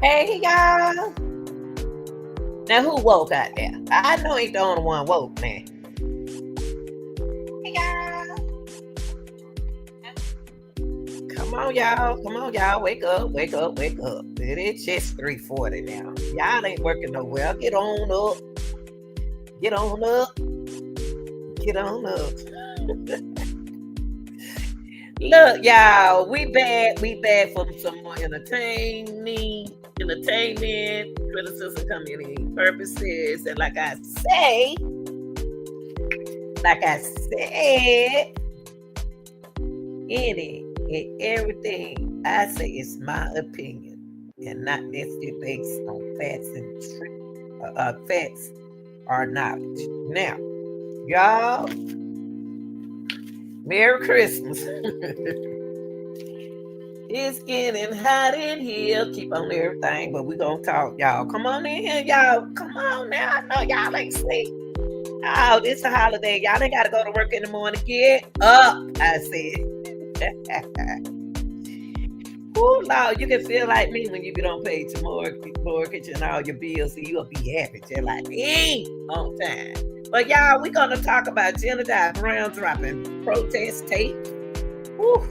Hey y'all. Now who woke out there? I know ain't the only one woke, man. Hey y'all. Come on, y'all. Come on, y'all. Wake up, wake up, wake up. It's just 3:40 now. Y'all ain't working nowhere. Get on up. Get on up. Get on up. Look, y'all, we bad for some more entertainment, criticism, community purposes. And like I said, any and everything I say is my opinion and not necessarily based on facts and facts or knowledge. Now, y'all, Merry Christmas. It's getting hot in here. Keep on everything, but we gonna talk, y'all. Come on in here, y'all. Come on now. I know y'all ain't sleep. Oh, this is a holiday. Y'all ain't gotta go to work in the morning. Get up, I said. Oh, Lord, you can feel like me when you get on pay to mortgage and all your bills, and you'll be happy. Just like me on time. But y'all, we're gonna talk about Jedidiah Brown dropping protest tape. Woo,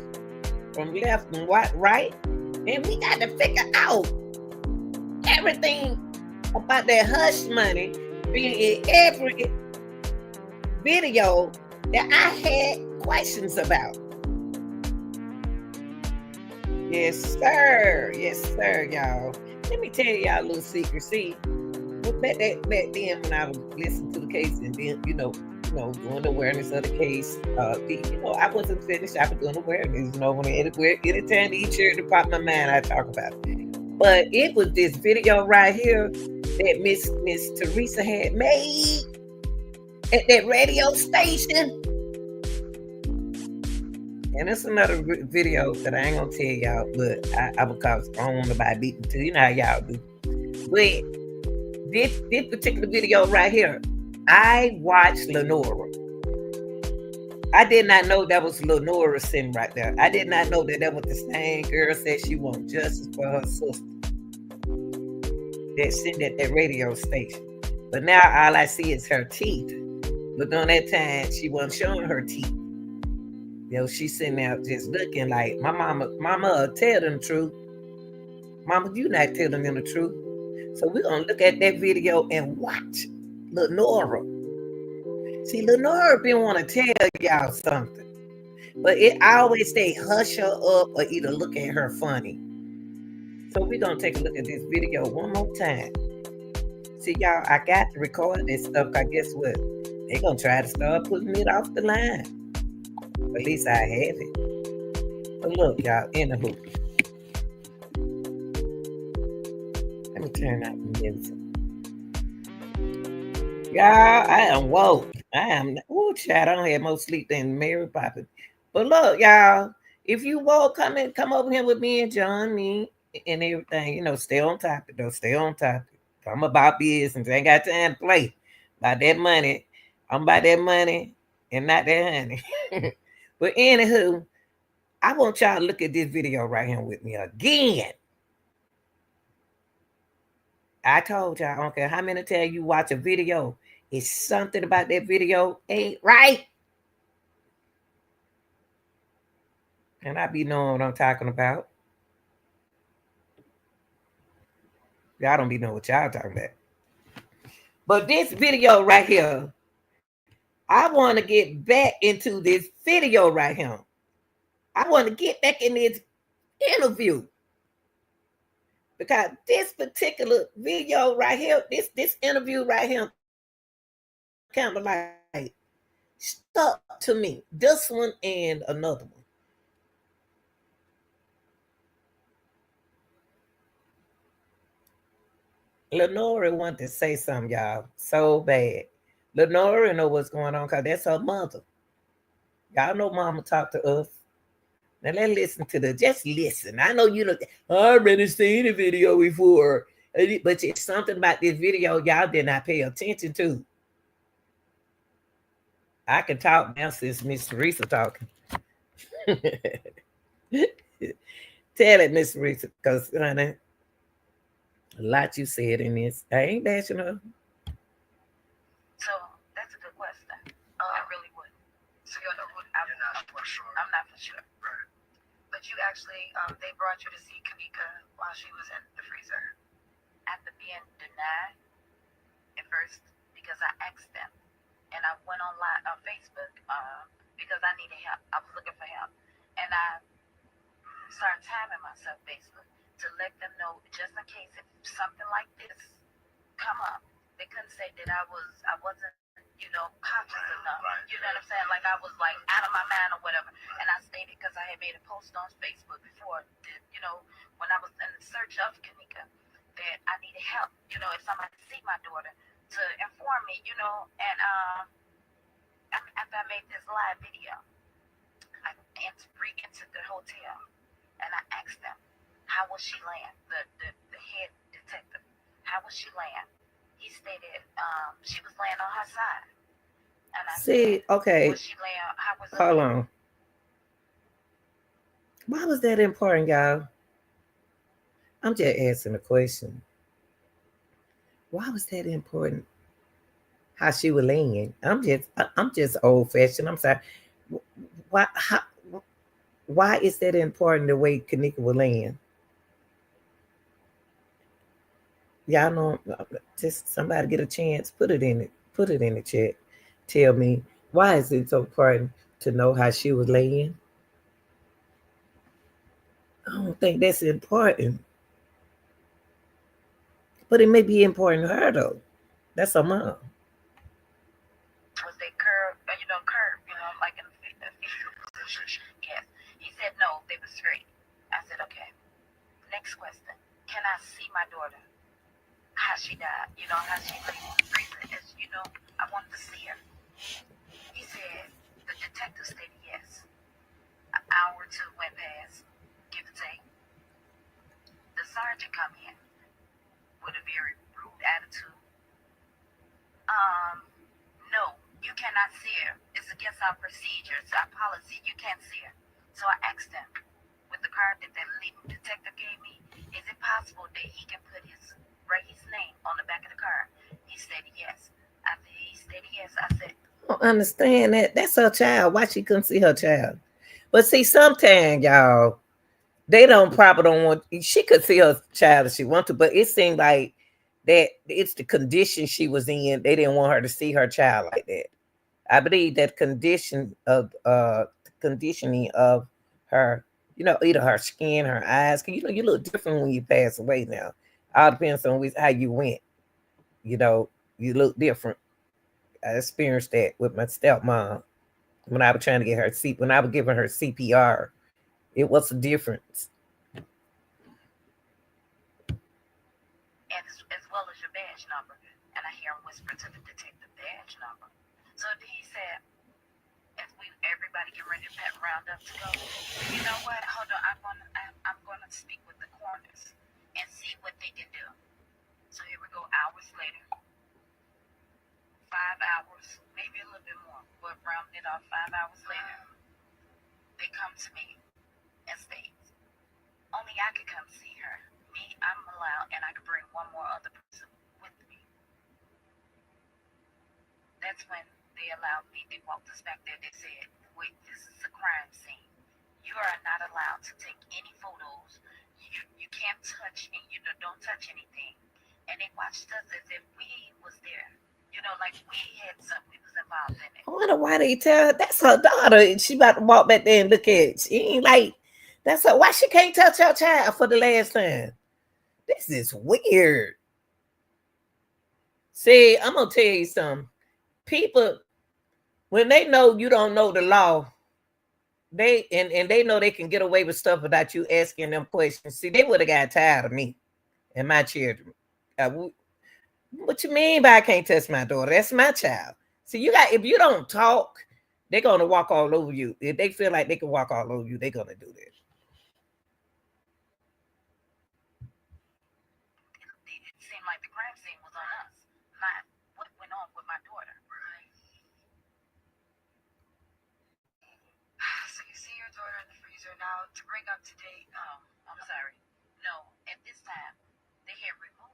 from left and right. And we got to figure out everything about that hush money being in every video that I had questions about. Yes, sir. Yes, sir, y'all. Let me tell y'all a little secret. See, back then when I was listening to the case and then, doing awareness of the case, I wasn't finished. I was doing awareness, when anytime the charity pop my mind, I talk about it. But it was this video right here that Miss Teresa had made at that radio station. And it's another video that I ain't gonna tell y'all, but because I don't want nobody beating to, you know how y'all do. But this particular video right here, I watched Lenora. I did not know that was Lenora sitting right there. I did not know that was the same girl said she wants justice for her sister that's sitting at that radio station. But now all I see is her teeth. But during that time, she wasn't showing her teeth. She's sitting there just looking like, my mama tell them the truth. Mama, you not telling them the truth. So we're going to look at that video and watch Lenora. See, Lenora been want to tell y'all something. But I always say hush her up or either look at her funny. So we're going to take a look at this video one more time. See, y'all, I got to record this stuff because guess what? They're going to try to start putting it off the line. At least I have it. But look, y'all, anywho. Let me turn out the music. Y'all, I am woke. Child, I don't have more sleep than Mary Poppins. But look, y'all, if you woke, come over here with me and John, me, and everything. Stay on topic, though. Stay on topic. I'm about business. I ain't got time to play. About that money. I'm about that money and not that honey. But anywho, I want y'all to look at this video right here with me again. I told y'all, I don't care how many times you watch a video, it's something about that video ain't right. And I be knowing what I'm talking about. Y'all don't be knowing what y'all talking about. But this video right here, I want to get back into this video right here. I want to get back in this interview. Because this particular video right here, this interview right here, kind of like stuck to me. This one and another one. Lenora wanted to say something, y'all, so bad. Lenora know what's going on because that's her mother. Y'all know mama talk to us. Now let's listen to just listen. I know you know, I already seen the video before, but it's something about this video y'all did not pay attention to. I can talk now since Miss Teresa talking. Tell it, Miss Teresa, because honey, A lot you said in this. I ain't bashing her. So that's a good question. I really would. So you know what? I'm not for sure. I'm not for sure. Right. But you actually, they brought you to see Kenneka while she was in the freezer. After being denied at first because I asked them, and I went online on Facebook because I needed help. I was looking for help, and I started timing myself basically to let them know just in case if something like this come up, they couldn't say that I wasn't conscious enough. You know what I'm saying? Like I was like out of my mind or whatever. And I stated because I had made a post on Facebook before that, when I was in the search of Kenneka, that I needed help. If somebody see my daughter to inform me. And after I made this live video, I re-entered the hotel and I asked them, how was she laying? The head detective, how was she laying? He stated she was laying on her side. And I said, See, okay, was she laying? How was her hold laying? on. Why was that important, y'all? I'm just asking a question. Why was that important? How she was laying? I'm just old fashioned. I'm sorry. Why? Why is that important? The way Kenneka was laying? Y'all know. Just somebody get a chance. Put it in it. Put it in the chat. Tell me why is it so important to know how she was laying? I don't think that's important, but it may be important to her though. That's her mom. Was they curved, like in the fetal position? Yes. He said no, they were straight. I said okay. Next question. Can I see my daughter? How she died? How she lay in the freezer? I wanted to see her. He said the detective stated yes. An hour or two went past, give or take. The sergeant come in with a very rude attitude. Um, no, you cannot see her. It's against our procedures, our policy. You can't see her. So I asked him, with the card that the leading detective gave me, is it possible that he can write his name on the back of the card? He said yes. After he said yes, I said, I don't understand that. That's her child. Why she couldn't see her child? But see, sometimes y'all, they don't want. She could see her child if she want to, but it seemed like that it's the condition she was in. They didn't want her to see her child like that. I believe that conditioning of her, either her skin, her eyes. 'Cause you look different when you pass away now. All depends on how you went. You know, you look different. I experienced that with my stepmom when I was trying to get her when I was giving her CPR. It was a difference. as well as your badge number. And I hear him whisper to the detective badge number. So he said, as everybody get ready to round up to go, you know what? Hold on, I'm gonna speak with the coroners and see what they can do. So here we go. Hours later, 5 hours, maybe a little bit more, but rounding it off, 5 hours later, they come to me and state, only I could come see her. Me, I'm allowed, and I could bring one more other person with me. That's when they allowed me. They walked us back there. They said, wait, this is a crime scene. You are not allowed to take any photos. You can't touch, and don't touch anything. And they watched us as if we was there. Like we had something, we was involved in it. I wonder why they tell her that's her daughter. She about to walk back there and look at it. She ain't like that's her. Why she can't touch her child for the last time? This is weird. See, I'm gonna tell you something. People, when they know you don't know the law, and they know they can get away with stuff without you asking them questions. See, they would have got tired of me and my children. What you mean by I can't touch my daughter? That's my child. See, if you don't talk, they're gonna walk all over you. If they feel like they can walk all over you, they're gonna do that. It seemed like the crime scene was on us, not what went on with my daughter. So you see your daughter in the freezer now. To bring up to date, I'm sorry. No, at this time, they had removed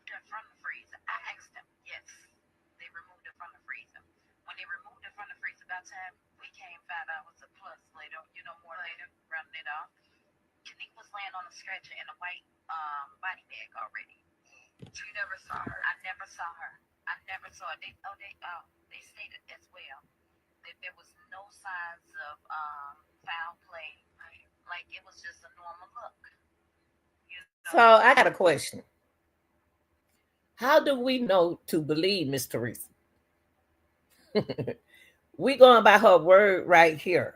laying on a stretcher in a white body bag already. So you never saw her? I never saw her. I never saw her. They stated as well that there was no signs of foul play. Like it was just a normal look. You know? So I got a question. How do we know to believe Miss Teresa? We going by her word right here.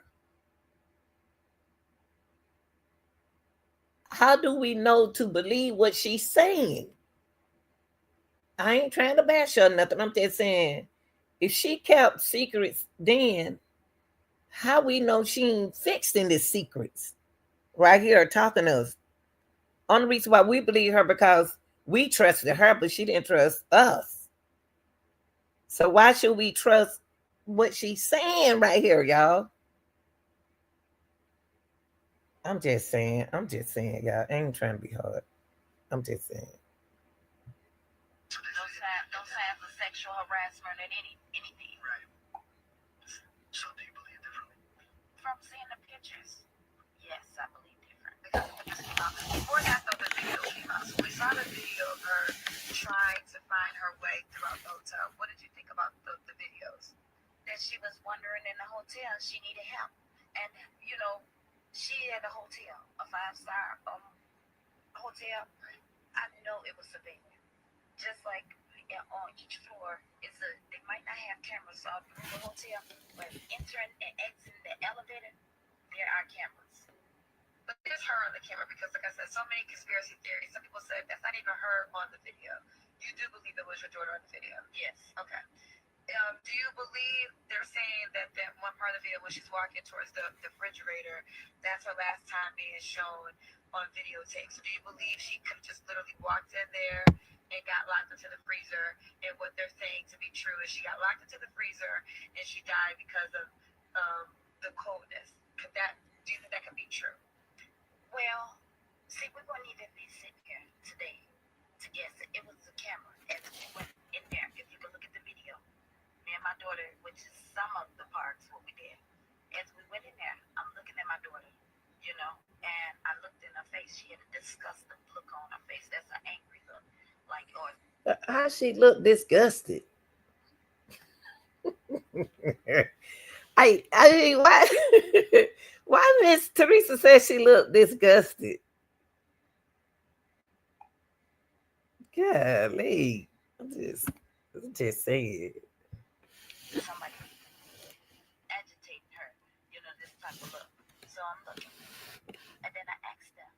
How do we know to believe what she's saying? I ain't trying to bash her or nothing. I'm just saying, if she kept secrets then, how we know she ain't fixing these secrets right here talking to us? Only reason why we believe her because we trusted her, but she didn't trust us. So why should we trust what she's saying right here, y'all? I'm just saying, y'all. I ain't trying to be hard. I'm just saying. No signs of sexual harassment or anything. Right. So do you believe differently? From seeing the pictures, yes, I believe different. Because the pictures came out. Before that, though, the video came out. So we saw the video of her trying to find her way throughout the hotel. What did you think about the videos? That she was wandering in the hotel. She needed help. And, you know, she had a hotel, a 5-star hotel. I know it was surveilled. Just like on each floor, they might not have cameras all through the hotel, but entering and exiting the elevator, there are cameras. But there's her on the camera because, like I said, so many conspiracy theories. Some people said that's not even her on the video. You do believe it was your daughter on the video? Yes. Okay. Do you believe they're saying that one part of the video when she's walking towards the refrigerator, that's her last time being shown on videotape? So do you believe she could have just literally walked in there and got locked into the freezer, and what they're saying to be true is she got locked into the freezer and she died because of the coldness? Do you think that could be true? Well, see, we wouldn't even be sitting here today to guess it. It was the camera as we went in there. If you could look at the video, me and my daughter, which is some of the parts what we did, as we went in there, I'm looking at my daughter, you know, and I looked in her face. She had a disgusted look on her face. That's an angry look. Like, how she look disgusted? I mean, why? Why Miss Teresa says she looked disgusted? Golly, I'm just saying. Somebody agitating her, you know, this type of look. So I'm looking, and then I asked them.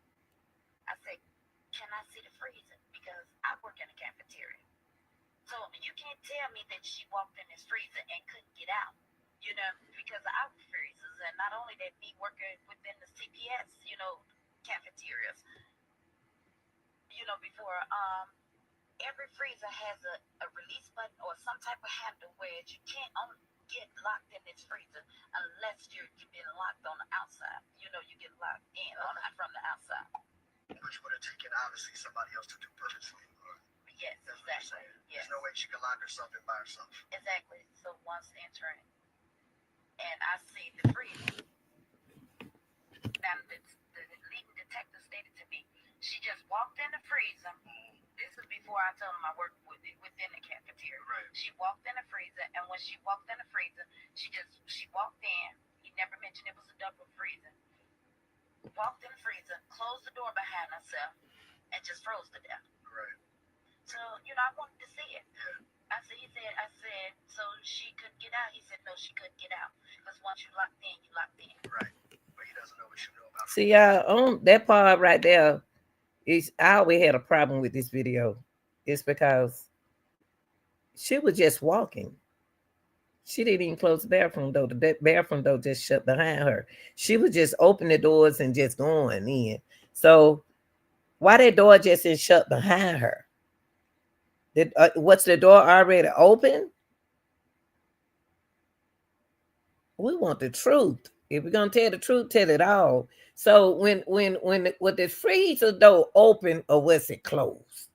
I said, "Can I see the freezer? Because I work in a cafeteria. So you can't tell me that she walked in this freezer and couldn't get out, you know, because of our freezers. And not only that, me working within the CPS, you know, cafeterias, you know, before, every freezer has a release button or some type of handle where you can't only get locked in this freezer unless you've been locked on the outside. You know, you get locked in from the outside. But you would have taken, obviously, somebody else to do purposely. Yes, exactly. Yes. There's no way she could lock herself in by herself. Exactly. So once entering, and I see the freezer. Now, the leading detective stated to me, she just walked in the freezer. This is before I told him I worked within the cafeteria. Right. She walked in the freezer, and when she walked in the freezer, she walked in. He never mentioned it was a double freezer. Walked in the freezer, closed the door behind herself, and just froze to death. Right. So, you know, I wanted to see it. Yeah. I said, so she couldn't get out? He said, no, she couldn't get out. Because once you locked in, you locked in. Right. But he doesn't know what you know about her. See, y'all, on that part right there, I always had a problem with this video. It's because she was just walking. She didn't even close the bathroom door. The bathroom door just shut behind her. She was just opening the doors and just going in. So why that door just is shut behind her? What's the door already open? We want the truth. If we're gonna tell the truth, tell it all. So when the freezer door open or was it closed?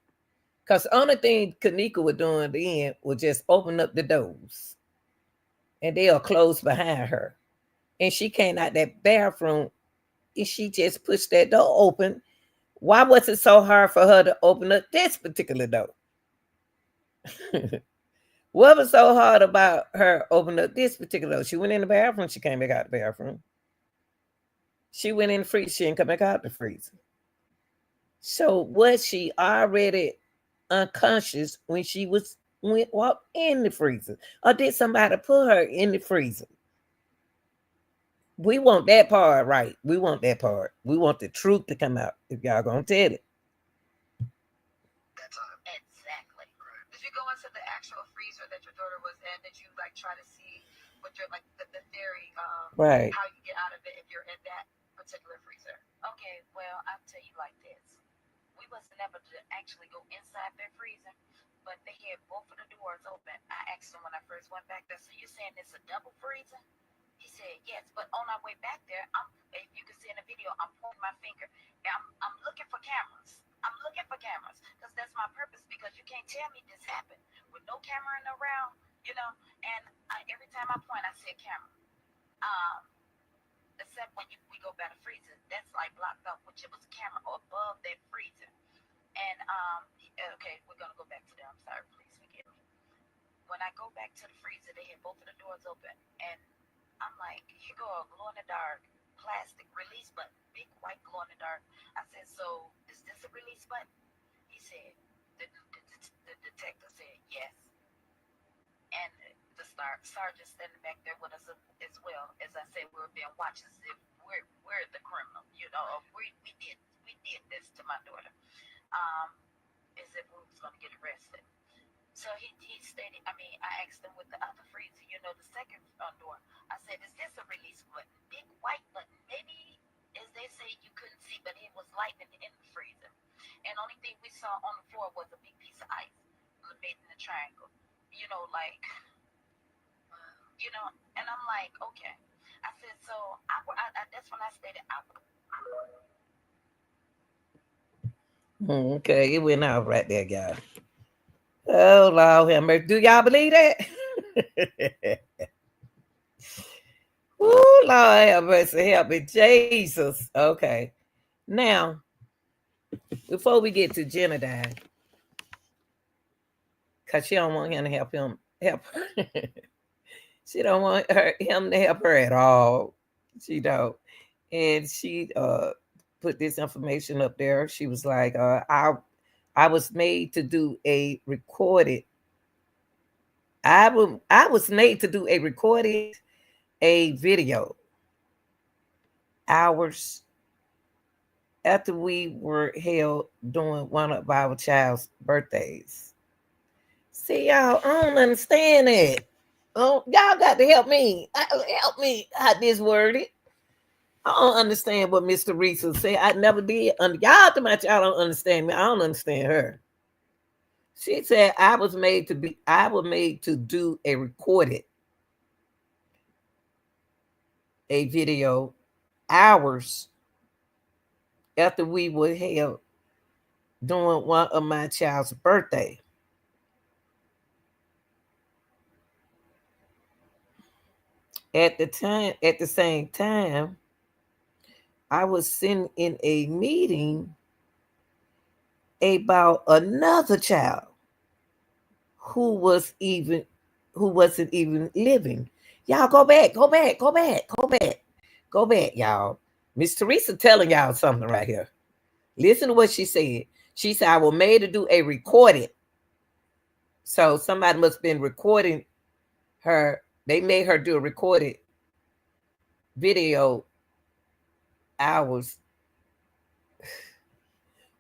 Because the only thing Kenneka was doing then was just open up the doors. And they are closed behind her. And she came out that bathroom and she just pushed that door open Why was it so hard for her to open up this particular door? What was so hard about her opening up this particular door? She went in the bathroom. She came back out the bathroom. She went in the freezer. She didn't come back out the freezer. So was she already unconscious when she went walked in the freezer, or did somebody put her in the freezer? We want that part right. We want that part. We want the truth to come out. If y'all gonna tell it, That time. Exactly. Did you go into the actual freezer that your daughter was in? Did you like try to see what your like the theory right? how you get out of it if you're in that particular freezer? Okay, well I'll tell you like this. We was never to actually go inside their freezer, but they had both of the doors open. I asked them when I first went back there, so you're saying it's a double freezer? He said yes, but on our way back there, if you can see in the video, I'm pointing my finger. And I'm looking for cameras. I'm looking for cameras because that's my purpose. Because you can't tell me this happened with no camera in around, you know. And every time I point, I see a camera. Um, except when we go by the freezer, that's like blocked up, which it was a camera above that freezer. And okay, we're gonna go back to that. I'm sorry, please forgive me. When I go back to the freezer, they had both of the doors open, and I'm like, here go a glow in the dark plastic release button, big white glow in the dark. I said, so is this a release button? He said, the detective said yes. And the sergeant standing back there with us as well. As I said, we were being watched as if we're the criminal, you know. We did this to my daughter, as if we was gonna get arrested. So he stated, I mean, I asked him with the other freezer, you know, the second door. I said, is this a release button? Big white button. Maybe, as they say, you couldn't see, but it was lightning in the freezer. And only thing we saw on the floor was a big piece of ice made in a triangle. You know, like, and I'm like, okay. I said, so that's when I stated, Okay, it went out right there, y'all. Oh Lord, have mercy. Do y'all believe that? Oh Lord, have mercy, help me, Jesus. Okay, now before we get to Jedidiah, cause she don't want him to help her. She don't want him to help her at all. She don't. And she put this information up there. She was like, I was made to do a recorded. I was made to do a recorded a video hours after we were held during one of our child's birthdays. See, y'all, I don't understand it. Oh, y'all got to help me. Help me how this worded. I don't understand what Mr. Reese said. I never did. Y'all to much. Y'all don't understand me. I don't understand her. She said I was made to do a recorded a video hours after we were held during one of my child's birthday. At the same time, I was sitting in a meeting about another child who was even who wasn't even living. Y'all go back, go back, go back, go back, go back, y'all. Miss Teresa telling y'all something right here. Listen to what she said. She said, I was made to do a recording. So somebody must have been recording her. They made her do a recorded video hours.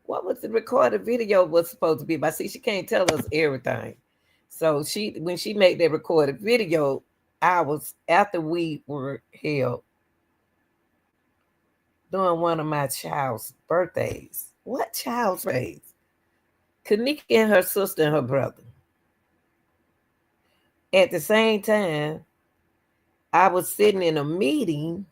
What was the recorded video was supposed to be about? See, she can't tell us everything. So when she made that recorded video hours after we were held during one of my child's birthdays. What child's birthdays? Kenneka and her sister and her brother. At the same time, I was sitting in a meeting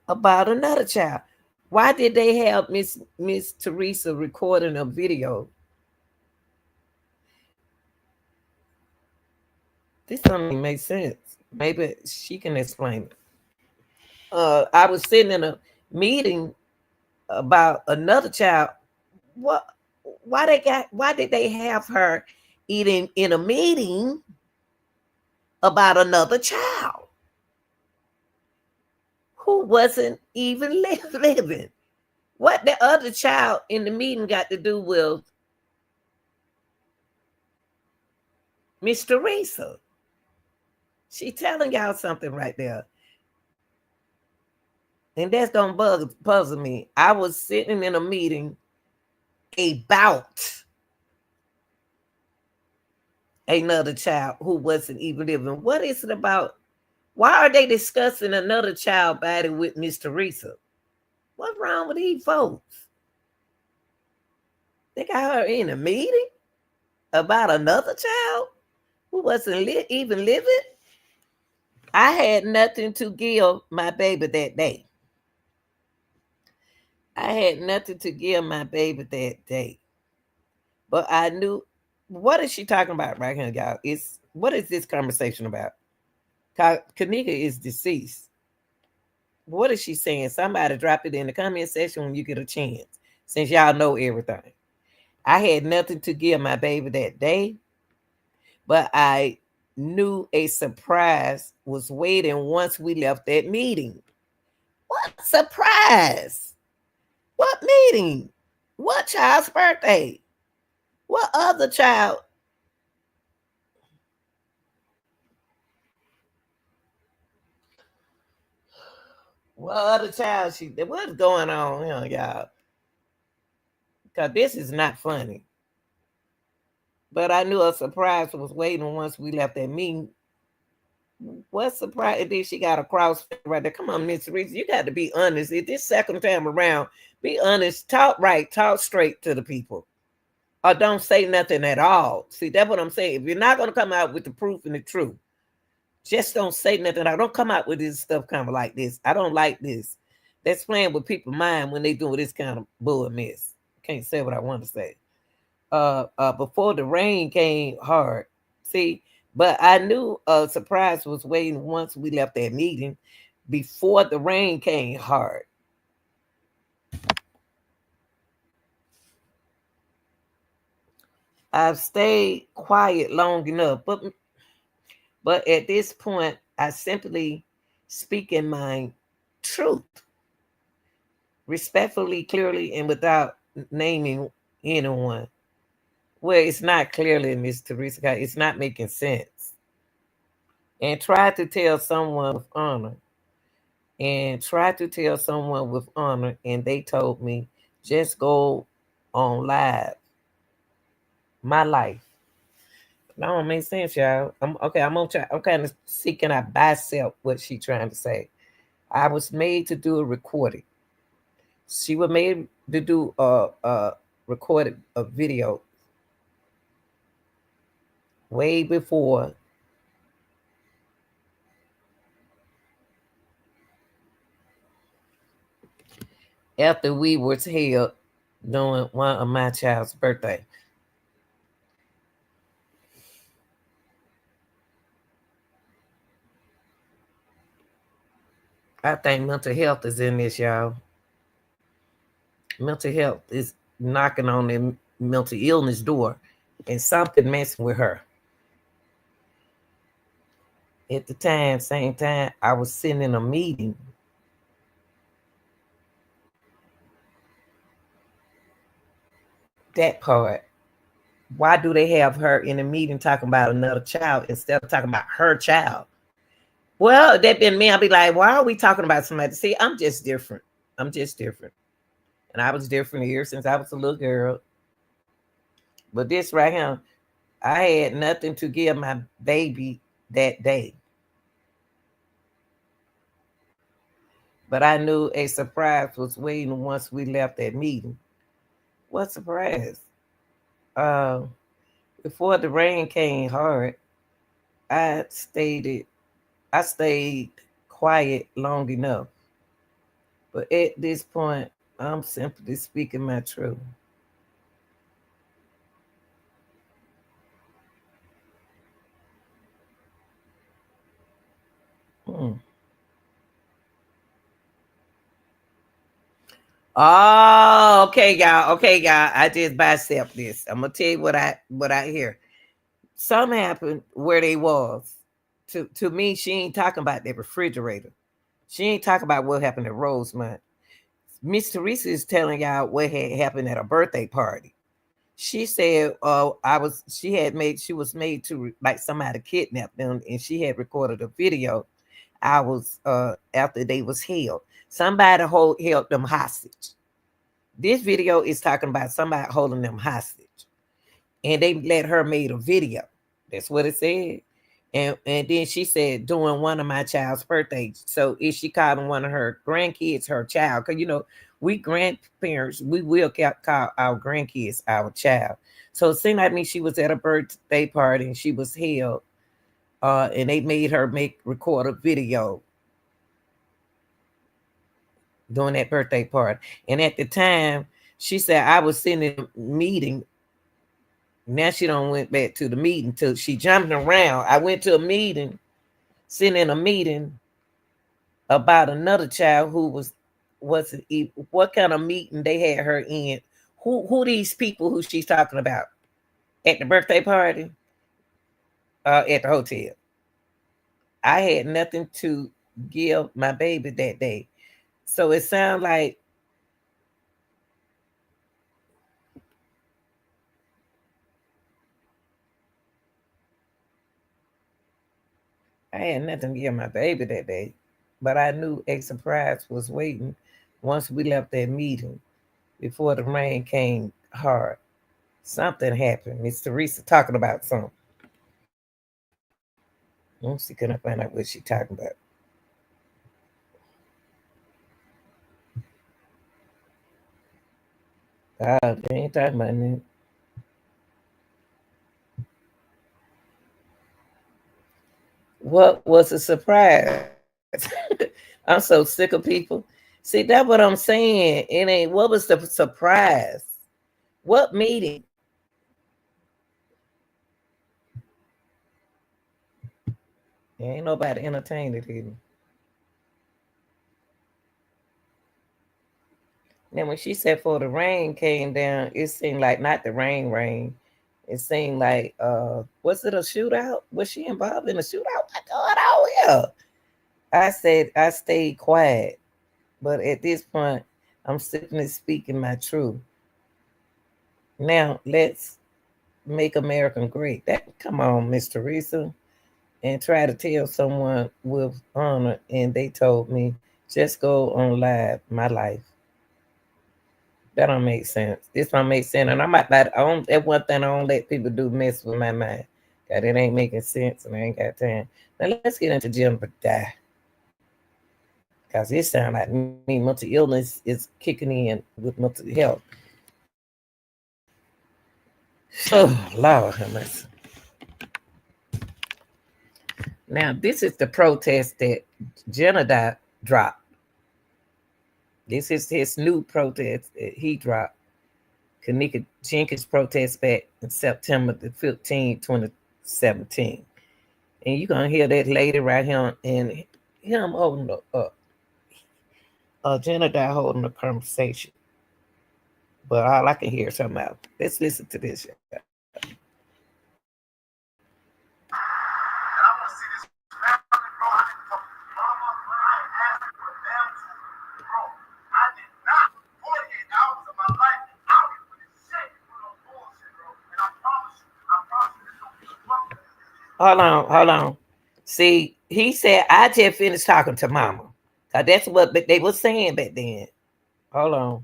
about another child. Why did they have Miss Teresa recording a video? This doesn't make sense. Maybe she can explain it. I was sitting in a meeting about another child. What? Why did they have her eating in a meeting about another child who wasn't even living? What the other child in the meeting got to do with Miss Teresa? She telling y'all something right there. And that's gonna puzzle me. I was sitting in a meeting about another child who wasn't even living. What is it about? Why are they discussing another child body with Miss Teresa? What's wrong with these folks? They got her in a meeting about another child who wasn't even living. I had nothing to give my baby that day. I had nothing to give my baby that day. But I knew, what is she talking about right here, y'all? It's, what is this conversation about? Kenneka is deceased. What is she saying? Somebody drop it in the comment section when you get a chance, since y'all know everything. I had nothing to give my baby that day, but I knew a surprise was waiting once we left that meeting. What surprise? What meeting? What child's birthday? What other child? What other child what's going on here, y'all? Because this is not funny. But I knew a surprise was waiting once we left that meeting. What surprise? And then she got a cross right there. Come on, Miss Reese, you got to be honest. If this second time around, be honest, talk right, talk straight to the people. Or don't say nothing at all. See, that's what I'm saying. If you're not going to come out with the proof and the truth, just don't say nothing. I don't come out with this stuff kind of like this. I don't like this. That's playing with people's mind when they do this kind of bull mess. Can't say what I want to say. Before the rain came hard. See, but I knew a surprise was waiting once we left that meeting before the rain came hard. I've stayed quiet long enough, but at this point, I simply speak in my truth, respectfully, clearly, and without naming anyone. Well, it's not clearly, Miss Teresa. It's not making sense. And try to tell someone with honor. And try to tell someone with honor, and they told me just go on live. My life. That don't make sense, y'all. I'm okay. I'm gonna try. I'm kind of seeking out myself what she trying to say. I was made to do a recording. She was made to do a recorded a video way before after we were held during one of my child's birthday. I think mental health is in this, y'all. Mental health is knocking on the mental illness door, and something messing with her. At the time, same time, I was sitting in a meeting. That part. Why do they have her in a meeting talking about another child instead of talking about her child? Well, that been me. I'll be like, why are we talking about somebody? See, I'm just different. I'm just different. And I was different here since I was a little girl. But this right here, I had nothing to give my baby that day. But I knew a surprise was waiting once we left that meeting. What surprise? Uh, Before the rain came hard, I stayed quiet long enough. But at this point, I'm simply speaking my truth. Hmm. Oh, okay, y'all. Okay, y'all. I just bicep this. I'm gonna tell you what I hear. Something happened where they was. To me, she ain't talking about that refrigerator. She ain't talking about what happened at Rosemont. Miss Teresa is telling y'all what had happened at a birthday party. She said, she was made to like somebody kidnapped them, and she had recorded a video hours after they was held. Somebody held them hostage. This video is talking about somebody holding them hostage, and they let her made a video. That's what it said. And then she said during one of my child's birthdays. So is she calling one of her grandkids her child? Because we grandparents, we will call our grandkids our child. So it seemed like me she was at a birthday party and she was held, and they made her record a video during that birthday party. And at the time, she said I was sitting in a meeting. Now she don't went back to the meeting till she jumping around. I went to a meeting, sitting in a meeting about another child who was what kind of meeting they had her in. Who these people who she's talking about at the birthday party, at the hotel. I had nothing to give my baby that day. So it sounds like I had nothing to give my baby that day. But I knew a surprise was waiting once we left that meeting before the rain came hard. Something happened. Miss Teresa talking about something. Let's see, can I find out what she talking about? They ain't talking about that. What was a surprise? I'm so sick of people. See, that's what I'm saying. It ain't what was the surprise? What meeting? Ain't nobody entertained it either. Then when she said for the rain came down, it seemed like not the rain. It seemed like was it a shootout? Was she involved in a shootout? What's going on here? I said I stayed quiet, but at this point, I'm simply speaking my truth. Now let's make America great. That come on, Miss Teresa, and try to tell someone with honor, and they told me just go on live my life. That don't make sense. This don't make sense, and I'm not that. That one thing I don't let people do mess with my mind. God, it ain't making sense, and I ain't got time. Now let's get into Jedidiah, cause it sounds like me mental illness is kicking in with mental health. Oh Lord have mercy. Now this is the protest that Jedidiah dropped. This is his new protest that he dropped. Kenneka Jenkins protest back in September the 15th, 2017. And you're going to hear that later right here and him holding Jedidiah holding a conversation. But all I can hear is her mouth. Let's listen to this. And I want to see this family, bro. I didn't fuck with mama. I ain't asking for them to, bro. I did not 48 hours of my life. I don't give a shit for no bullshit, bro. And I promise you, this don't be the fucking. Hold on. See, he said, I just finished talking to mama. Cause that's what they were saying back then. Hold on.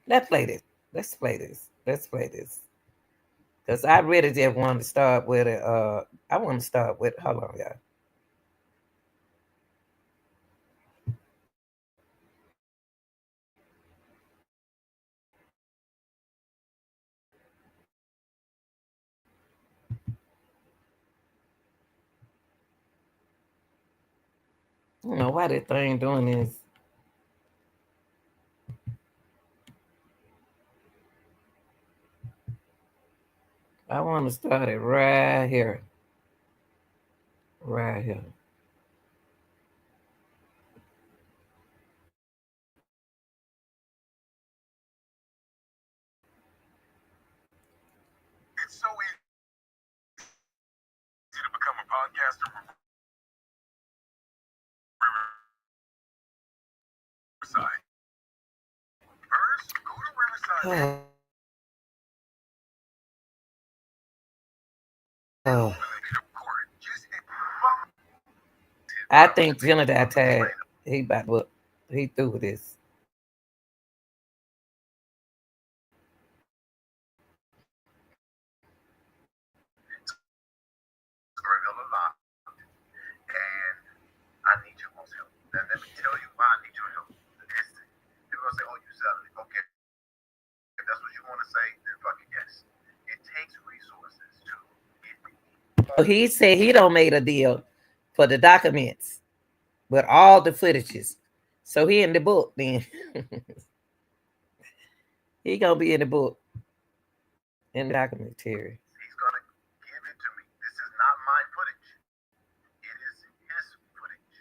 Let's play this. Let's play this. Let's play this. Because I really just want to start with it. I want to start with, hold on, y'all. I don't know why that thing doing this. I want to start it right here. Right here. It's so easy to become a podcaster from Riverside. First, go to Riverside. Oh. I think Jedidiah tired. He about what? He through with this. Reveal a lot, and I need your most help. Now, let me tell you why I need your help. They're gonna say, "Oh, you selling it?" Okay, if that's what you want to say, then fucking yes. It takes resources to get me. So he said he don't made a deal for the documents, but all the footages. So he in the book then. He gonna be in the book in the documentary. He's gonna give it to me. This is not my footage. It is his footage.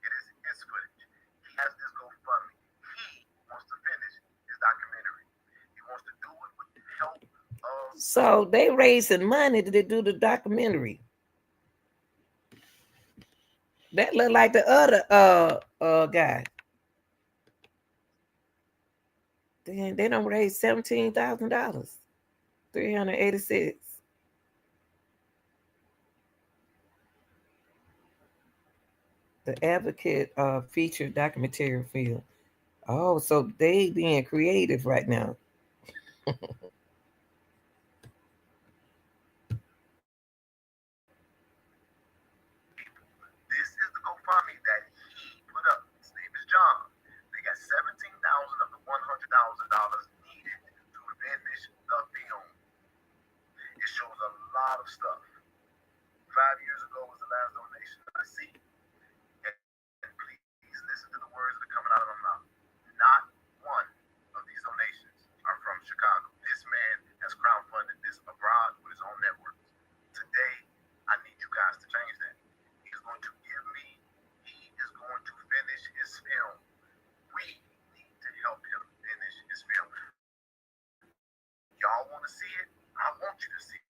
It is his footage. He has this GoFundMe. He wants to finish his documentary. He wants to do it with the help of. So they raising money to do the documentary. That look like the other guy. They don't raise $17,000. 386. The Advocate featured documentary film. Oh, so they being creative right now. This is the GoFundMe that he put up. His name is John. They got 17,000 of the $100,000 needed to finish the film. It shows a lot of stuff. 5 years ago was the last donation I see. And please listen to the words that are coming out of my mouth. Not one of these donations are from Chicago. This man has crowdfunded this abroad with his own network. Today, I need you guys to change that. He is going to finish his film. We need to help him finish his film. Y'all want to see it? I want you to see it.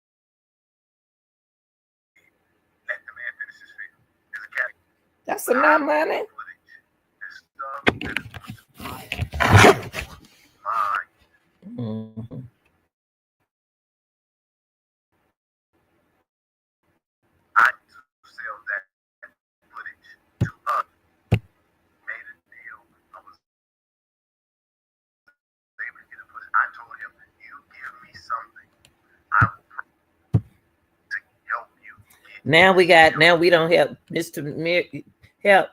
Let the man finish his film. There's a category. That's enough money. Mm-hmm. I to sell that footage to us. Made a deal. I was able to get the footage. I told him, "You give me something, I will to help you." Now we don't help help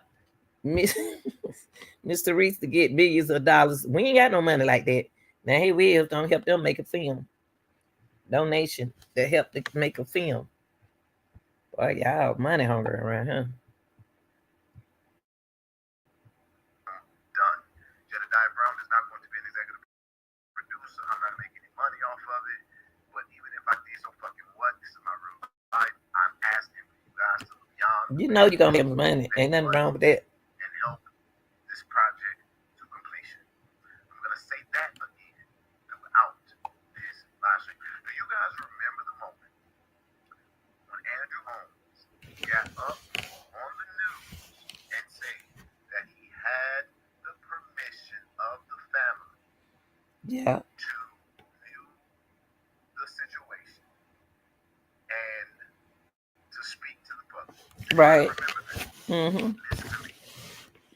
Mr. Reese to get millions of dollars. We ain't got no money like that. Now he will don't help them make a film. Donation to help to make a film. Boy, y'all money hungry around here. Done. Jedidiah Brown is not going to be an executive producer. I'm not making any money off of it. But even if I did, so fucking what? This is my real life. I'm asking for you guys to look beyond. You know you're gonna have money. Ain't nothing wrong with that. And help this project to completion. I'm gonna say that again throughout this live stream. Do you guys remember the moment when Andrew Holmes got up on the news and said that he had the permission of the family Yeah. to view the situation and to speak to the public? Right. Remember that. Mm-hmm. Listen to me.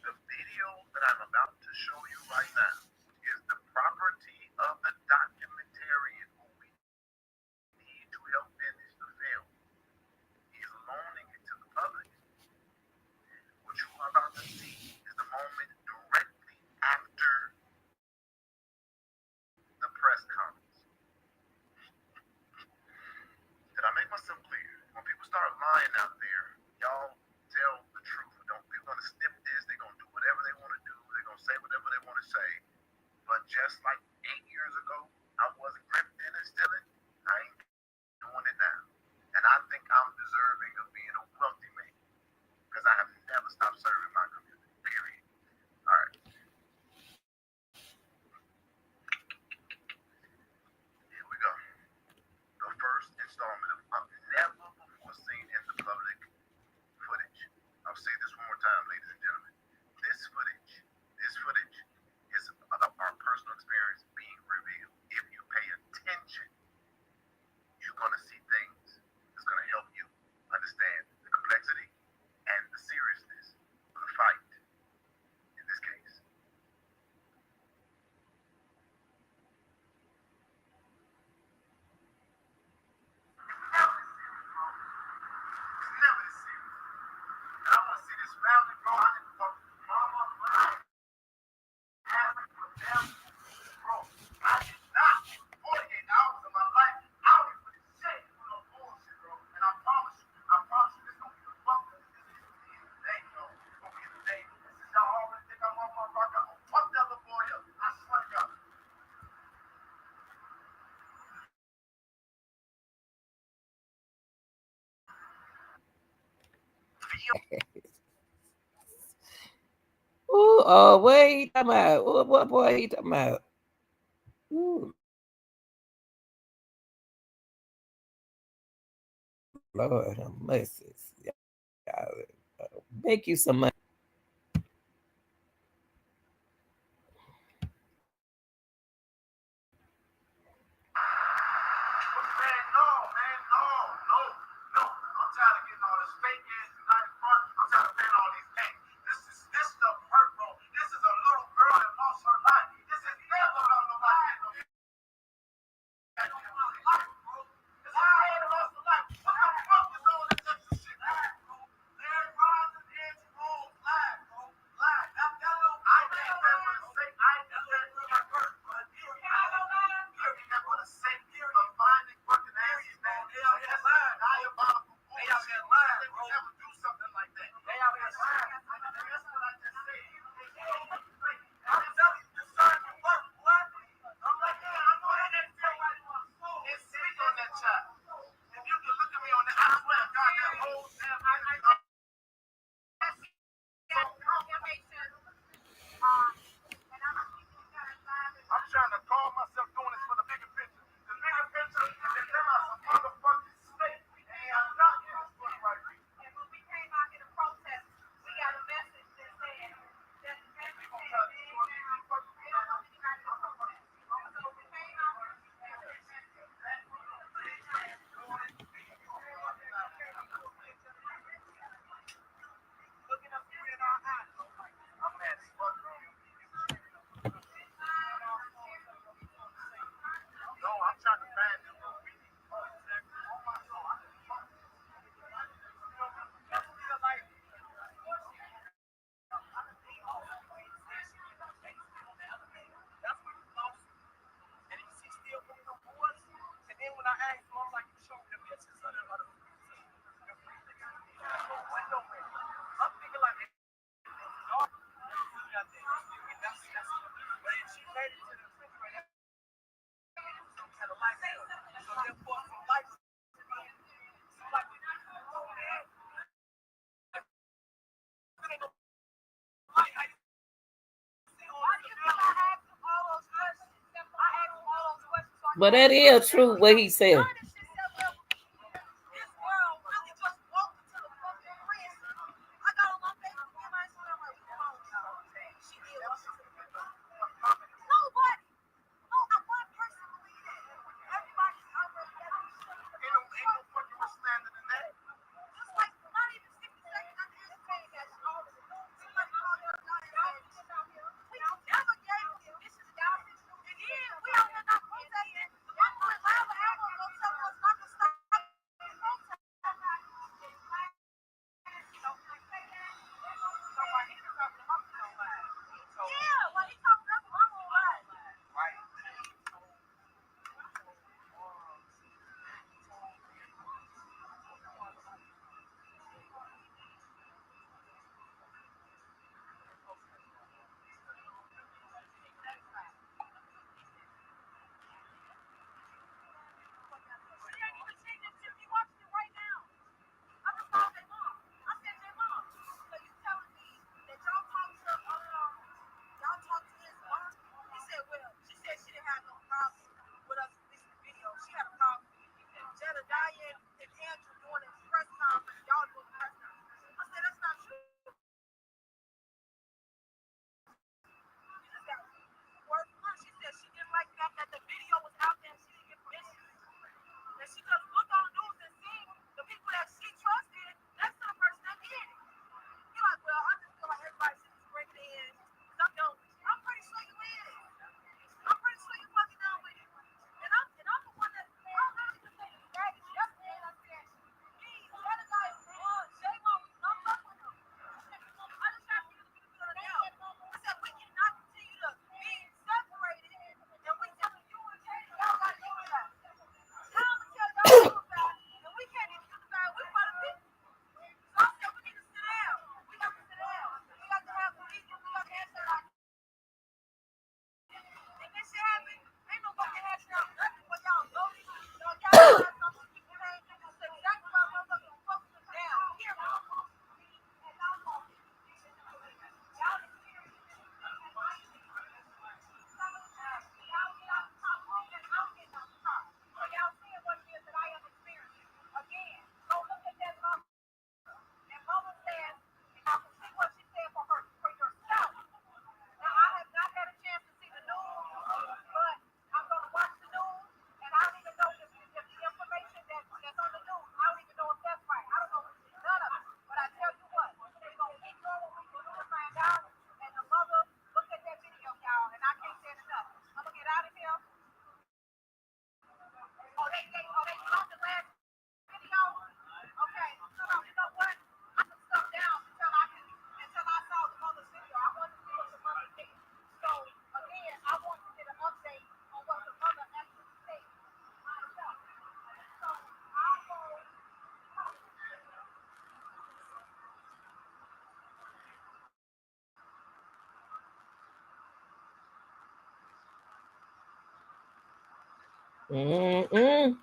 The video that I'm about to show you right now is the property of the documentarian who we need to help finish the film. He's loaning it to the public. What you are about to see is the moment directly after the press conference. Did I make myself clear? When people start lying out there, y'all tell the truth. Don't Ooh, what he talking about? What boy he talking about? Ooh, Lord have mercy. Y'all, make you some money. Man, no, man, no. I'm tired of getting all this fake ass tonight front. I'm tired of paying all these things. This stuff hurt, bro. This is a little girl that lost her life. This is never about nobody getting no life, bro. This is a man that lost her life. What the fuck is all this extra shit, bro? Larry Rogers and Jerome lied, bro. Lied. That little I ain't that for the sake. I ain't that for the hurt, but period. Period. That for the sake of finding fucking asses, man. They out here lying. Diabolical bullshit. They out here lying. They would never do something like that. They out here lying. That's what I just said. I'm telling you, discern your work, boy. I'm like, yeah, I know that ain't feel right in my soul. It's sitting on that child. If you can look at me on that, I swear to God, that whole damn thing. I'm trying to call myself doing this for the bigger picture. The bigger picture is that there are some motherfucking state and I'm not in this for the right reason. And when we came out here to protest, we got a message that said that the message We gonna try to do it. looking up here in our eyes. I'm mad as fuck. No, I'm trying to find them. Oh my soul. That's what you lost. And you see still from the boys. And then when I asked him, I was like, you showed them pictures of them other I'm thinking like but she made it to the refrigerator. Had a light bill. So therefore some lights But that is true what he said. Mm-mm.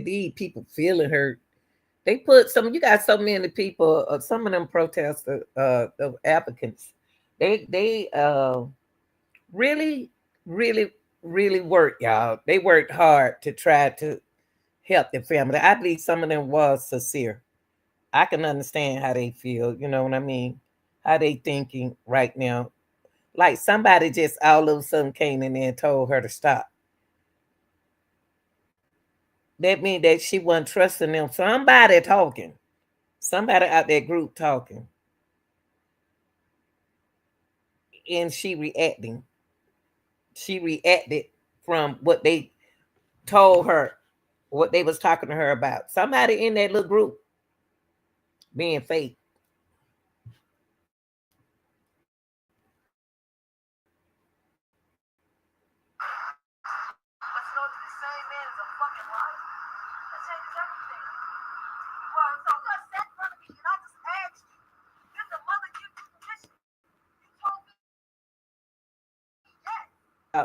These people feeling hurt. They put some. You got so many people. Some of them protesters, the applicants. They really, really, really worked, y'all. They worked hard to try to help their family. I believe some of them was sincere. I can understand how they feel. You know what I mean? How they thinking right now. Like somebody just all of a sudden came in there and told her to stop. That means that she wasn't trusting them. Somebody talking. Somebody out that group talking. And she reacting. She reacted from what they told her, what they was talking to her about. Somebody in that little group being fake.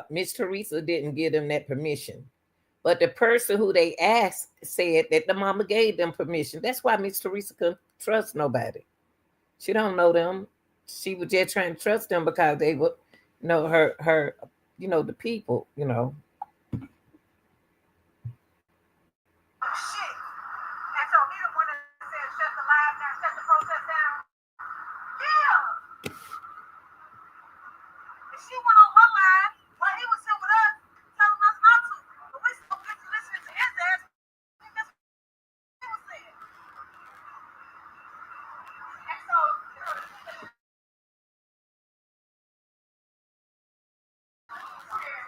Miss Teresa didn't give them that permission. But the person who they asked said that the mama gave them permission. That's why Miss Teresa couldn't trust nobody. She don't know them. She was just trying to trust them because they were, her, the people, Shit. And so he the one that said shut the live down, shut the protest down. Yeah. And she went on one line while he was here with us, telling us not to. But we still get to listening to his ass. That's what he was saying. And so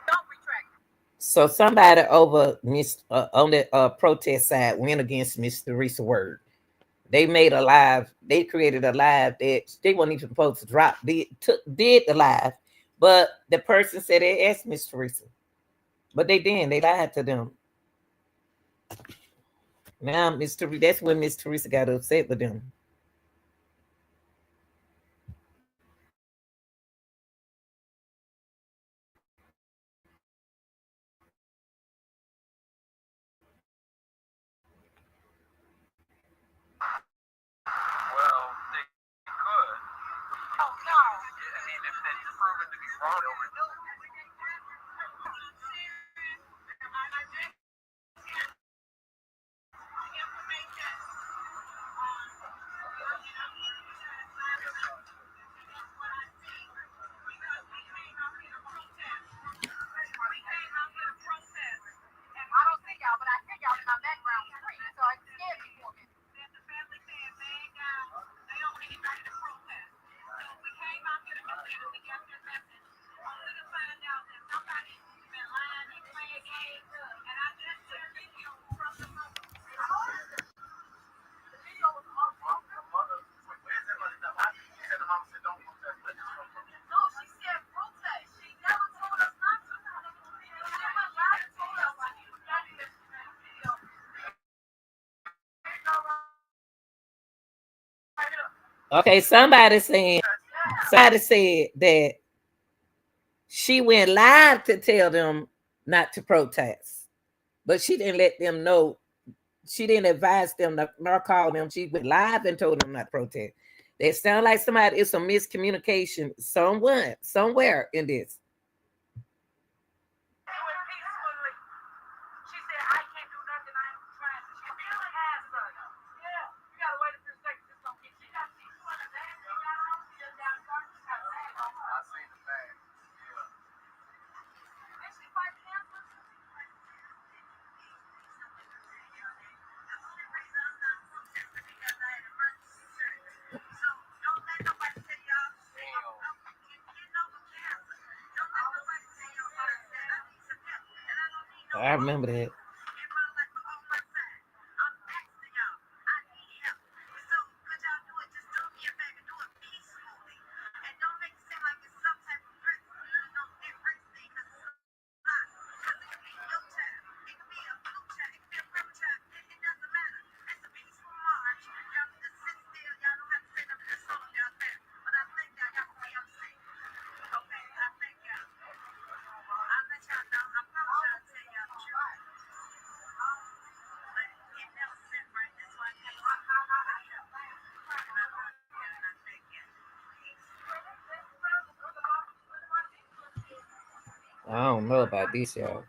don't retract. So somebody over on the protest side went against Miss Teresa word. They made a live. They created a live that they weren't even supposed to drop. Did the live, but the person said they asked Miss Teresa, but they didn't. They lied to them. Now Miss Teresa. That's when Miss Teresa got upset with them. Well, they could. Oh no. I mean, if it's proven to be wrong, they'll renew. I don't see y'all, but I see y'all in my background screen, so it scared me for me. Where's everybody now? She said the mom said don't protest. Let this one protest. No, she said protest. She never told us not to. She never lied and told us Okay, somebody said that she went live to tell them not to protest, but she didn't let them know. She didn't advise them nor call them. She went live and told them not to protest. That sound like somebody is some miscommunication somewhere in this. She said, I can't do nothing. I am trying to. She really has done. Yeah. You gotta wait a few seconds. Just don't get you. I seen the bag. Did she fight cancer? I remember that. I don't know about this, y'all.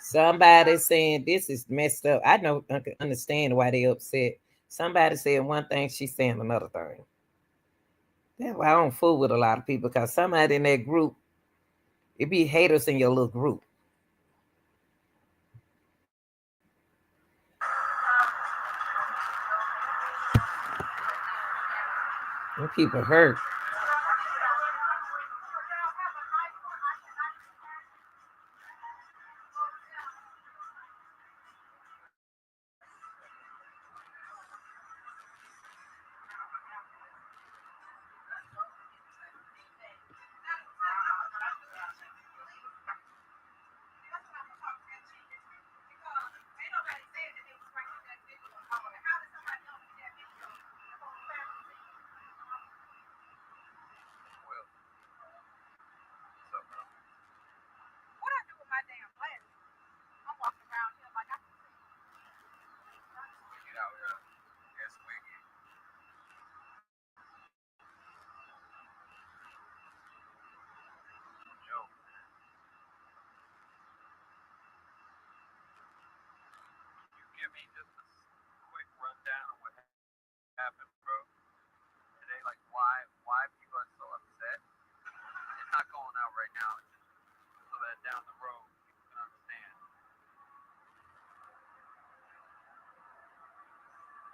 Somebody saying this is messed up. I can understand why they upset. Somebody saying one thing, she's saying another thing. That's why I don't fool with a lot of people because somebody in that group, it be haters in your little group. Them people hurt. happened, bro? Today, like, why people are so upset? It's not going out right now, just so that down the road people can understand.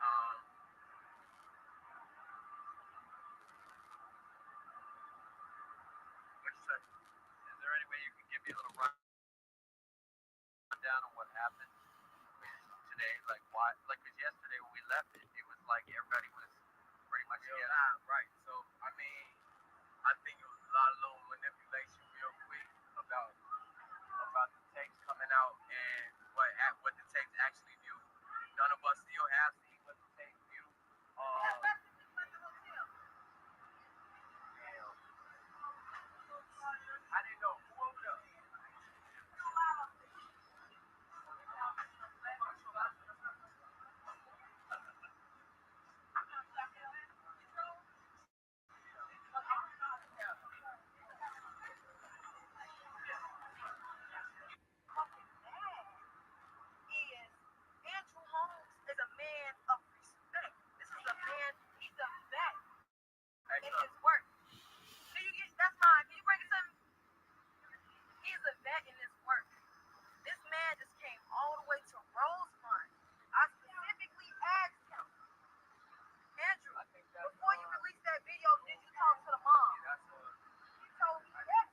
Um, what you say? Is there any way you can give me a little rundown on what happened today? Like, why? Like, cause yesterday when we left it was like everybody was pretty much together. Right. So, I mean, I think it was a lot of little manipulation real quick about the tapes coming out and what the tapes actually do. None of us still have seen what the tapes do. I didn't know who over there. Is Andrew Holmes is a man of respect. This is a man, he's a vet in his work. Can you get that's mine? Can you bring it to me? He's a vet in his work. This man just came all the way to Rosemont. I specifically asked him, Andrew, before you released that video, did you talk to the mom? He told me yes.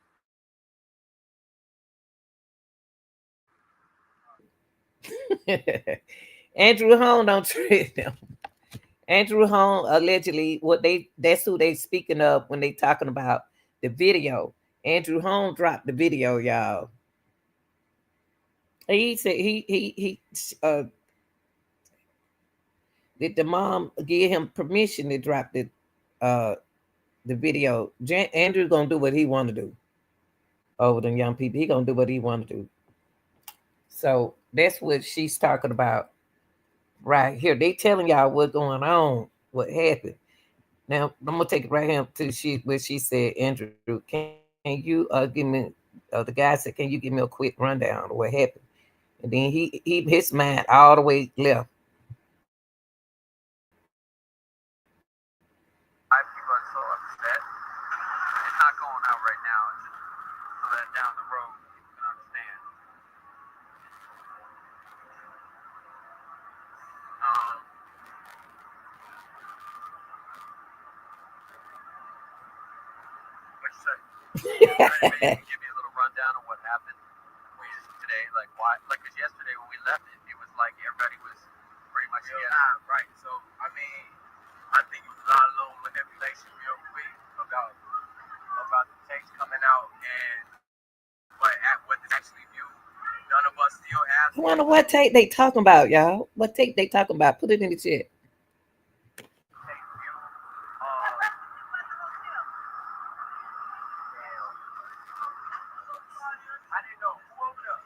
Andrew Hone don't treat them. Andrew Hone allegedly that's who they speaking of when they talking about the video. Andrew Hone dropped the video, y'all. He said he did the mom give him permission to drop uh the video. Andrew gonna do what he want to do over them young people. He gonna do what he want to do. So that's what she's talking about right here. They telling y'all what's going on, what happened. Now I'm gonna take it right here to where she said, Andrew, can you give me the guy said, can you give me a quick rundown of what happened? And then he his mind all the way left. Why people are so upset? It's not going out right now, just so that down the road people can understand. Um, what you say? Maybe you can give me a little rundown on what happened today, like why? Like, cause yesterday when we left it was like everybody was pretty much together. Right. So, I mean, I think it was a lot of little manipulation real quick about the tapes coming out and what this actually do. None of us still have. I wonder what tape they talking about, y'all. What tape they talking about? Put it in the chat. I didn't know who over there.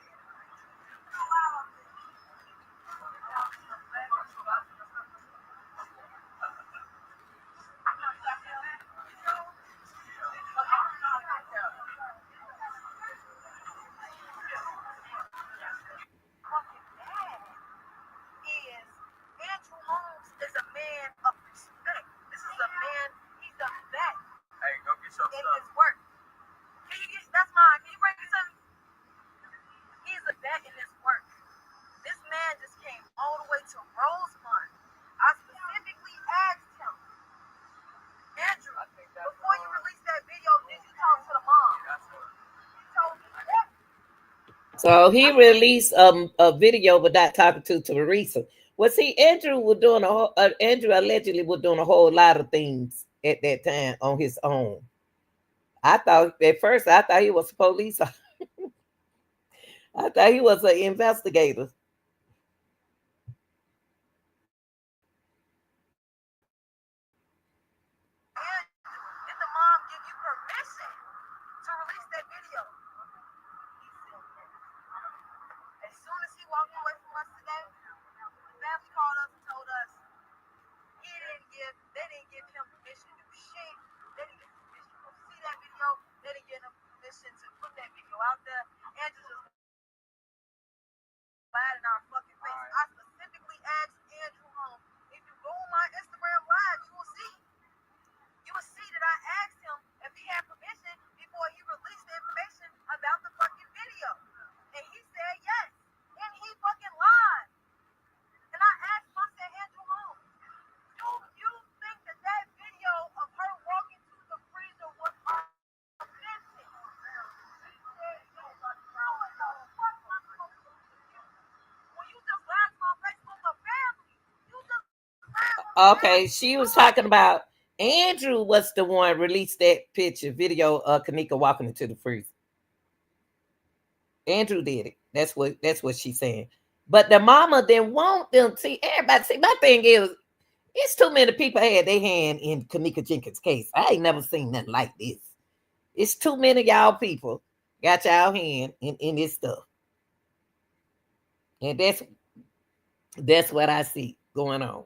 Is Andrew Holmes is a man of respect. This is a man, he's a vet Hey, go get your in stuff. his work. Can you get that's mine? Can you bring it to me? He's a vet in his work. This man just came all the way to Rosemont. I specifically asked him, Andrew, before you released that video, did you talk to the mom? He told me yes. So he released a video, but not talking to Teresa. Well, see, Andrew was doing Andrew allegedly was doing a whole lot of things at that time on his own. I thought at first I thought he was a police. I thought he was an investigator. Did the mom give you permission to release that video? He said yes. As soon as he walked away from us today, the family called us and told us they didn't give him permission to do shit. They didn't give him permission to see that video. They didn't give him permission to put that video out there. Andrew just glad Okay, she was talking about Andrew was the one released that video of Kenneka walking into the freezer. Andrew did it. That's what she's saying. But the mama didn't want them. See, everybody. See, my thing is, it's too many people had their hand in Kenneka Jenkins' case. I ain't never seen nothing like this. It's too many y'all people got y'all hand in this stuff, and that's what I see going on.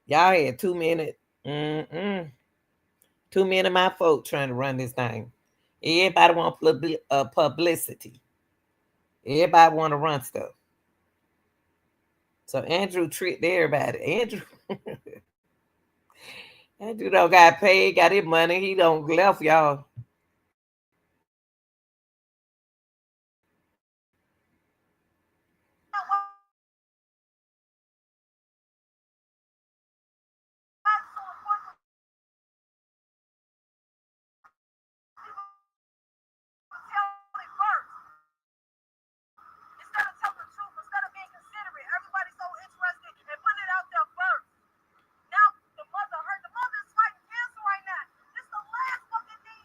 Y'all had too many. Too many of my folk trying to run this thing. Everybody want publicity. Everybody want to run stuff. So Andrew tricked everybody. Andrew don't got paid, got his money. He don't left y'all. Instead of telling the truth, instead of being considerate, everybody's so interested in putting it out there first. Now the mother is fighting cancer right now. This is the last fucking thing.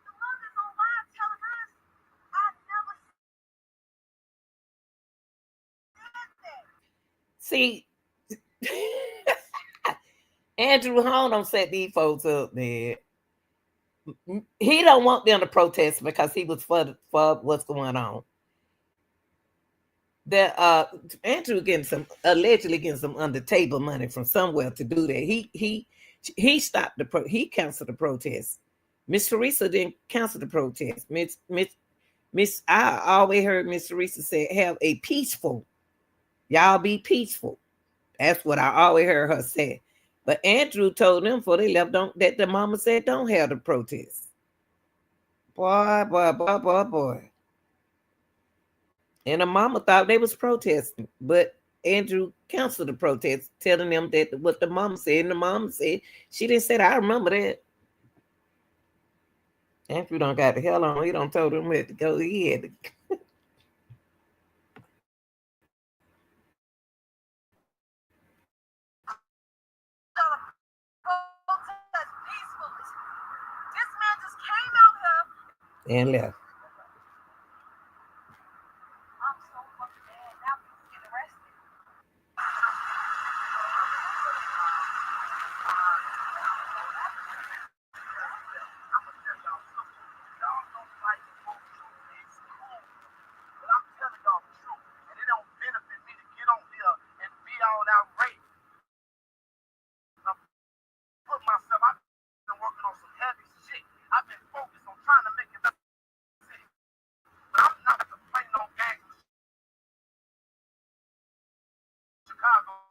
The mother's on live telling us, I never said that. See, Andrew Hone don't set these folks up, man. He don't want them to protest because he was for what's going on. That Andrew allegedly getting some under table money from somewhere to do that. He stopped he canceled the protest. Miss Teresa didn't cancel the protest. Miss I always heard Miss Teresa say, have a peaceful, y'all be peaceful. That's what I always heard her say. But Andrew told them before they left that the mama said don't have the protest. Boy. And the mama thought they was protesting, but Andrew canceled the protest, telling them that what the mama said. And the mama said she didn't say that. I remember that. Andrew don't got the hell on. He don't told him where to go. He had to. This man just came out here And left. I'm so fucking mad. Now people get arrested. But I'm telling y'all the truth, and it don't benefit me to get on here and be all outraged. I've put myself, I've been working on some heavy shit. I've been focused on trying to make it better. But I'm not to play no games with Chicago.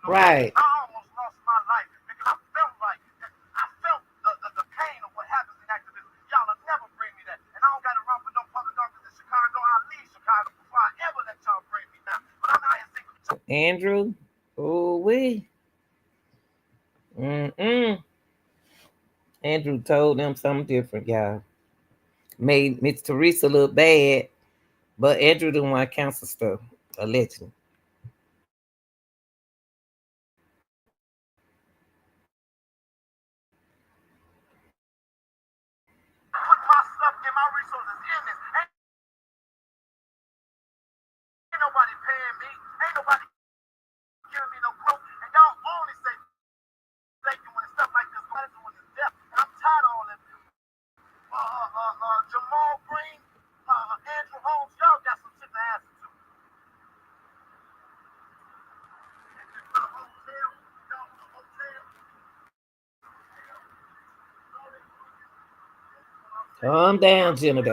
Right. I almost lost my life because I felt the pain of what happens in activism. Y'all will never bring me that. And I don't got to run for no public office in Chicago. I'll leave Chicago before I ever let y'all bring me down. But I'm not here thinking. Andrew, Andrew told them something different, y'all. Made Miss Teresa look bad, but Andrew didn't want to cancel stuff, allegedly. Put my stuff and my resources in this. Ain't nobody paying me. Ain't nobody giving me no quote. And y'all only say thank you when it's stuff like this. When it's death. And I'm tired of all that. Jamal Green, Andrew Holmes, y'all got some shit to answer to. Calm down, Jedidiah. Something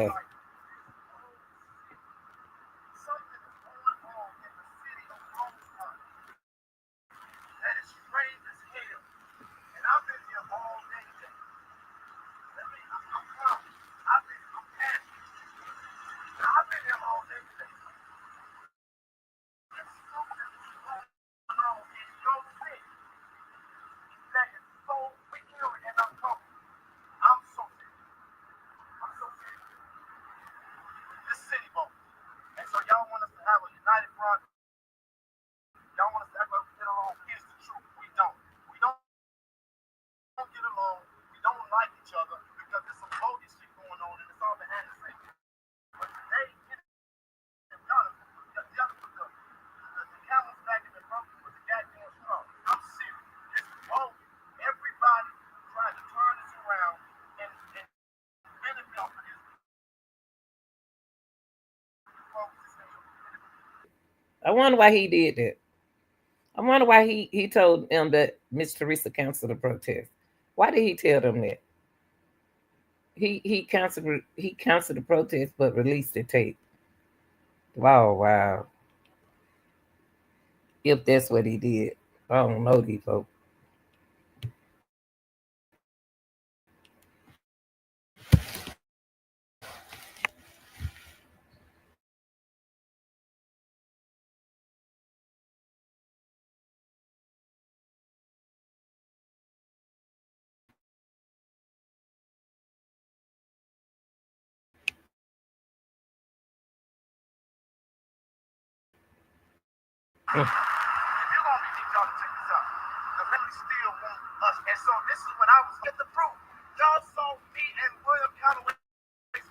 is going on in the city of Rosewood that is strange as hell. And I've been here all day today. I'm coming. I'm passionate. I've been here all day today. There's something going on in your city that is so peculiar and uncomfortable. I'm so sick. I'm so sick. I wonder why he did that. I wonder why he told them that Miss Teresa canceled the protest. Why did he tell them that? He canceled the protest but released the tape. Wow, wow. If that's what he did. I don't know these folks. If you're gonna be y'all to check this out, the family still want us. And so this is when I was get the proof. Y'all saw me and William Calloway's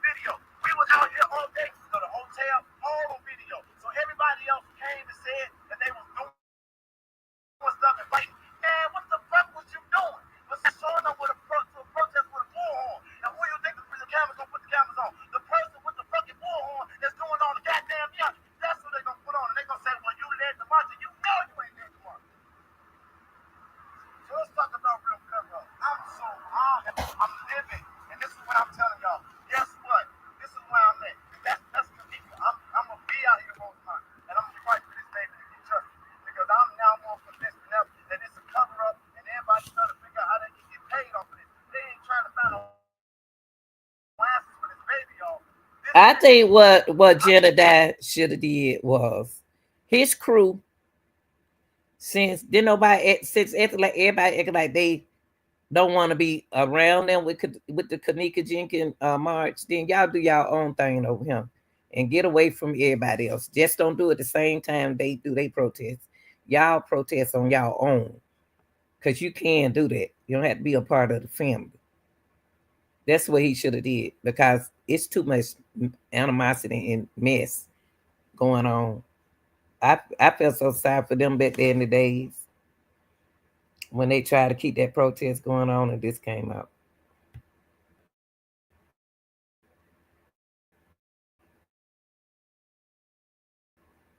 video. We was out here all day to the hotel, all on video. So everybody else came and said that they was doing stuff and fighting. Man, what the fuck was you doing? Was showing up with to a protest with a bullhorn. And who you think the cameras gonna put the cameras on? The person with the fucking bullhorn that's doing all the goddamn yelling. That's who they gonna put on. And they gonna say, well, you led the march, and you know you ain't led the march. So let's talk about real cover up. I'm so high. I'm living. And this is what I'm telling y'all. Guess what? This is where I'm at. That's the people. I'm gonna be out here all the time. And I'm gonna fight for this baby to get trusted. Because I'm now more convinced than ever that it's a cover up and everybody's trying to figure out how they can get paid off of this. They ain't trying to find no answers for this baby, y'all. I think what Jedidiah should have did was his crew. Since didn't nobody since acting like everybody acting like they don't want to be around them with the Kenneka Jenkins march, then y'all do y'all own thing over him and get away from everybody else. Just don't do it the same time they do they protest. Y'all protest on y'all own because you can do that. You don't have to be a part of the family. That's what he should have did because it's too much animosity and mess going on. I felt so sorry for them back there in the days when they tried to keep that protest going on and this came out.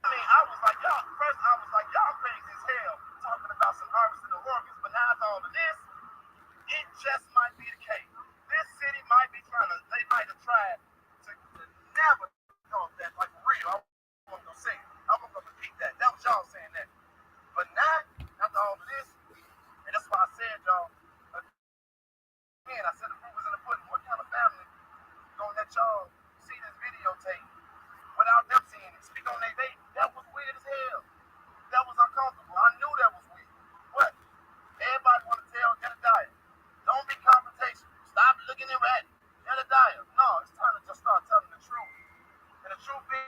I mean, I was like, y'all, first I was like, y'all crazy as hell talking about some harvesting of organs, but now it's all of this. It just might be the case. This city might be they might have tried to never thought that, like for real. I wasn't gonna say it. I wasn't gonna repeat that. That was y'all saying that. But now, after all of this, and that's why I said, y'all, again, I said the proof was in the pudding. What kind of family gonna let y'all see this videotape without them seeing it? Speak on their baby. That was weird as hell. That was uncomfortable. I knew that was weird. What? Everybody want to tell Jedidiah. Don't be confrontational. Stop looking at Ratty. Jedidiah. No, it's time to just start telling the truth. And the truth is,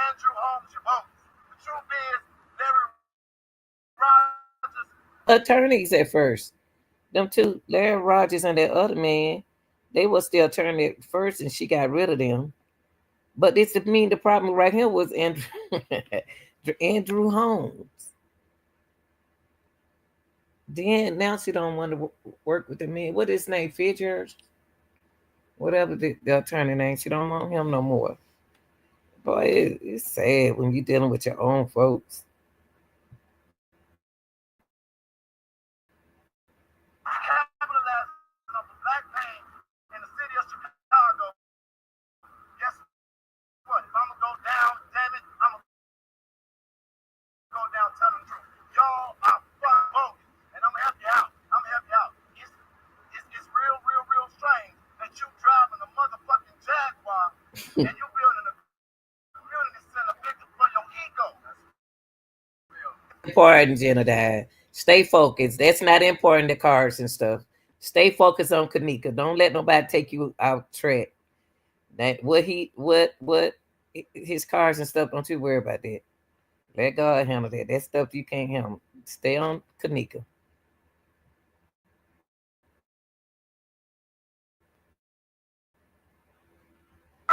Andrew Holmes, your bones. The truth is, Larry Rogers. Attorneys at first. Them two, Larry Rogers and that other man, they were still attorney at first and she got rid of them. But this mean the problem right here was Andrew Andrew Holmes. Then now she don't want to work with the man. What is his name? Fidgers? Whatever the attorney name. She don't want him no more. Boy, it's sad when you're dealing with your own folks. Capitalizing on the black pain in the city of Chicago. Guess what? If I'm gonna go down, damn it, I'm gonna go down telling the truth. Y'all are fuck bogus, and I'm gonna help you out. I'm gonna help you out. It's real, real, real strange that you driving a motherfucking Jaguar and you building a community center bigger for your ego. That's real. Important, Jedidiah. Stay focused. That's not important, the cars and stuff. Stay focused on Kenneka. Don't let nobody take you out track. That what his cars and stuff, don't you worry about that. Let God handle that. That stuff you can't handle. Stay on Kenneka.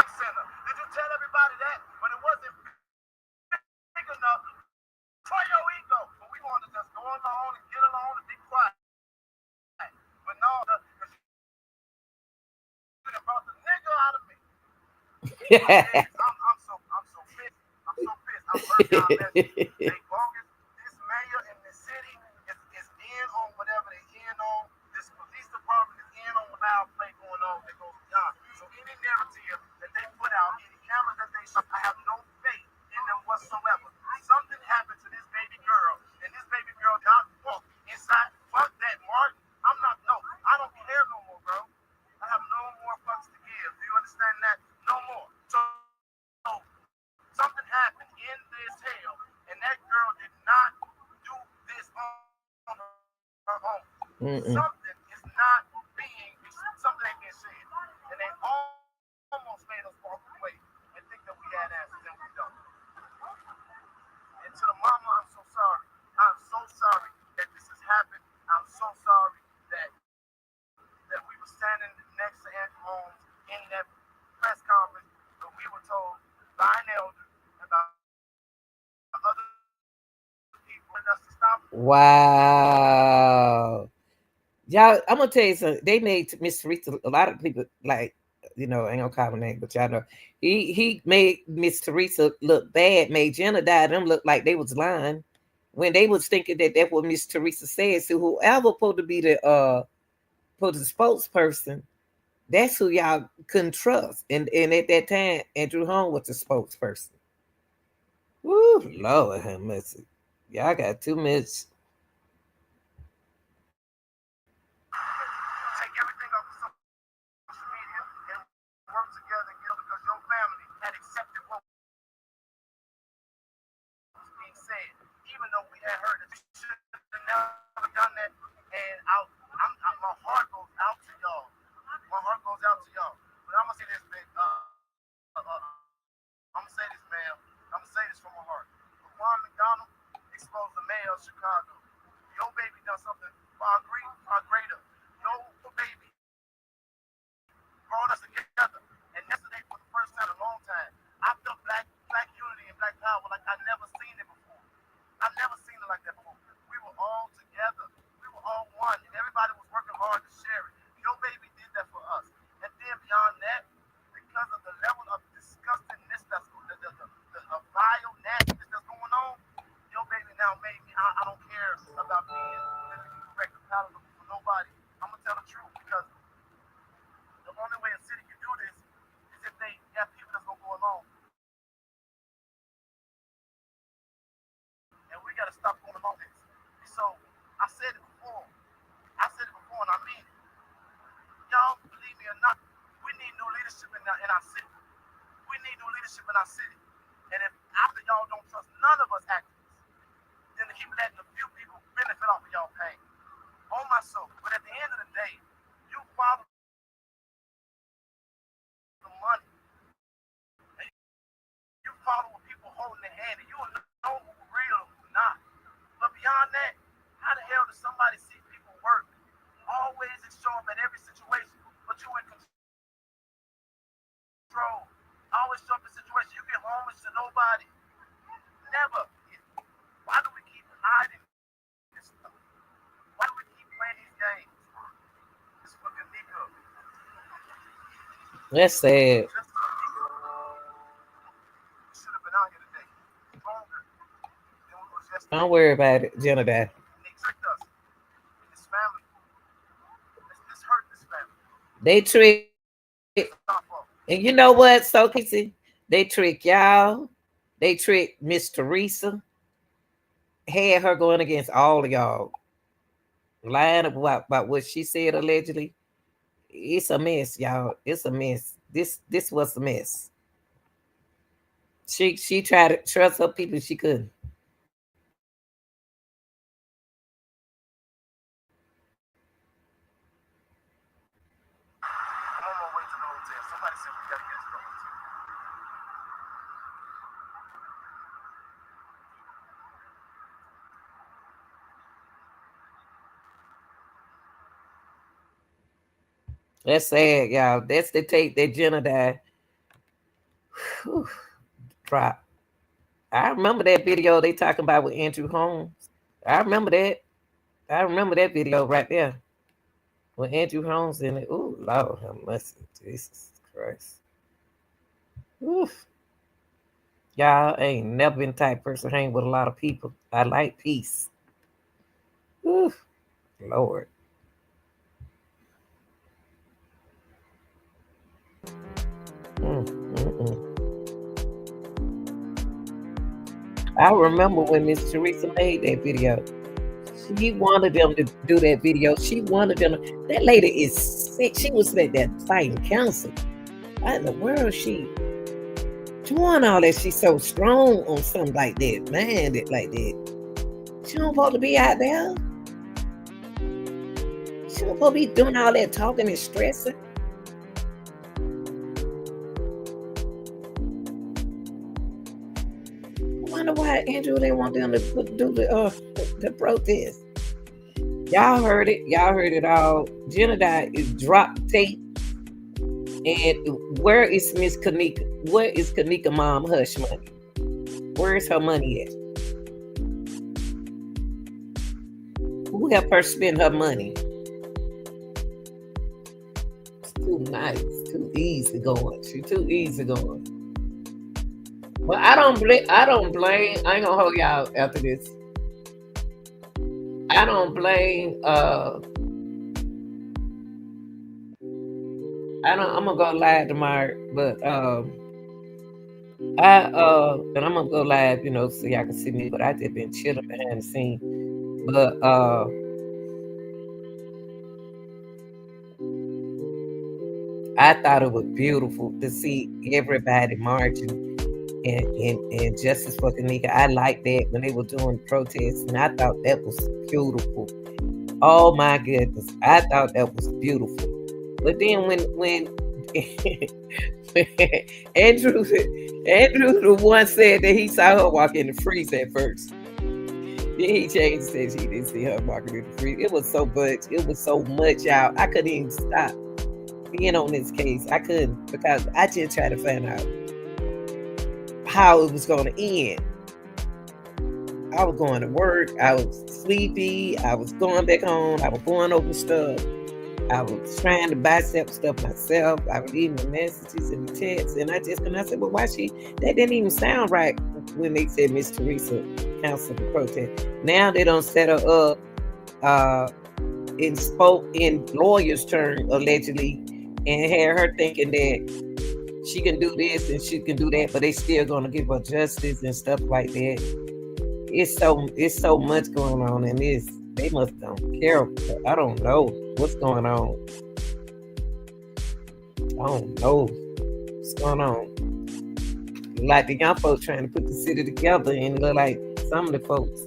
Center. Did you tell everybody that when it wasn't big enough for your ego? But we wanted to just go along and get along and be quiet. But I'm so pissed. I'm so pissed. I'm hurt y'all message. They bogus. This mayor in the city is in on whatever they in on. This police department is in on foul play going on that goes beyond. So any narrative that they put out, any cameras that they show, I have no faith in them whatsoever. Something happened to this baby girl, and this baby girl got walked inside. Fuck that, Mark. I'm not, no, I don't care no more, bro. I have no more fucks to give. Do you understand that? No more. So something happened in this hell, and that girl did not do this on her own. Something is Mm-mm. not something ain't being said, and they almost made us walk away and think that we had answers and we don't. And to the mama, I'm so sorry. I'm so sorry that this has happened. I'm so sorry that we were standing next to Andrew Holmes in that press conference, but we were told by an elder and by other people wanted us to stop it. Wow. Y'all, I'm gonna tell you something. They made Miss Teresa. A lot of people like, ain't gonna call her name, but y'all know he made Miss Teresa look bad. Made Jedidiah them look like they was lying when they was thinking that that's what Miss Teresa said. So whoever supposed to be the spokesperson, that's who y'all couldn't trust. And at that time, Andrew Home was the spokesperson. Woo, Lord have mercy. Y'all got too much. Take everything off of social media and work together and get because your family had accepted what was being said, even though we had heard that you should have never done that. And my heart goes out to y'all. My heart goes out to y'all. But I'm gonna say this, man. I'm gonna say this, ma'am. I'm gonna say this from my heart. Laquan McDonald exposed the mayor of Chicago. Your baby done something far greater. Your baby brought us together. And yesterday, for the first time in a long time, I felt black unity and black power like I never seen it before. I've never seen it like that before. We were all together. We were all one, and everybody was working hard to share it. Your baby did that for us. And then beyond that, because of the level of disgustingness the vile nastiness that's going on, your baby now made me. I don't care about being politically correct or palatable for nobody. I'm gonna tell the truth because the only way a city can do this is if they have people that's gonna go along. And we gotta stop going along with this. So I said it before. I said it before, and I mean it. Y'all believe me or not, we need new leadership in our city. We need new leadership in our city. And if after y'all don't trust none of us activists, then to keep letting a few people benefit off of y'all pain. On my soul. But at the end of the day, you follow the money. And you follow with people holding their hand, and you'll know who's real and who's not. But beyond that, how the hell does somebody see people work? Always and show up at every situation, but you in control. Always show up in situations you get home to nobody. Never. Why do we keep hiding this stuff? Why do we keep playing these games? It's for Kenneka. That's Just for sad. Kenneka. We should have been out here today, stronger than we was yesterday. Don't worry about it, Jedidiah. And they tricked us. And this family, this hurt this family. They trick, It's our fault. and you know what? So crazy. They trick y'all. They trick Miss Teresa. Had her going against all of y'all, lying about what she said allegedly. It's a mess, y'all. It's a mess. This was a mess. She tried to trust her people. She couldn't. I'm on my way to the hotel. Somebody said we gotta get to the hotel. That's sad, y'all. That's the tape that Jenna died. Whew, drop. I remember that video they talking about with Andrew Holmes. I remember that. I remember that video right there with Andrew Holmes in it. Ooh, Lord have mercy. Jesus Christ. Oof. Y'all ain't never been the type of person hang with a lot of people. I like peace. Oof. Lord. Mm. I remember when Miss Teresa made that video. She wanted them to do that video. She wanted them. That lady is sick. She was like that fighting cancer. Why in the world she doing all that? She's so strong on something like that, man. That like that. She don't supposed to be out there. She don't supposed to be doing all that talking and stressing. I wonder why Andrew they want them to do the protest. Y'all heard it. Y'all heard it all. Jedidiah is dropped tape. And where is Miss Kenneka? Where is Kenneka mom hush money? Where is her money at? Who helped her spend her money? It's too nice, too easy going. She too easy going. Well, I don't blame. I ain't gonna hold y'all after this. I don't blame. I'm gonna go live tomorrow, but and I'm gonna go live, so y'all can see me. But I just been chilling behind the scenes. But I thought it was beautiful to see everybody marching and justice for Kenneka. I like that when they were doing protests, and I thought that was beautiful. Oh my goodness, I thought that was beautiful. But then when Andrew the one said that he saw her walk in the freeze at first. Then he changed and said he didn't see her walking in the freeze. It was so much. It was so much out. I couldn't even stop being on this case. I couldn't, because I just tried to find out how it was going to end. I was going to work. I was sleepy. I was going back home. I was going over stuff. I was trying to bicep stuff myself. I was reading the messages and the texts, and I said, well, why that didn't even sound right when they said Miss Teresa canceled the protest. Now they don't set her up and spoke in lawyer's terms, allegedly, and had her thinking that she can do this and she can do that, but they still gonna give her justice and stuff like that. It's so much going on in this. They must don't care. I don't know what's going on. I don't know what's going on. Like the young folks trying to put the city together, and look like some of the folks,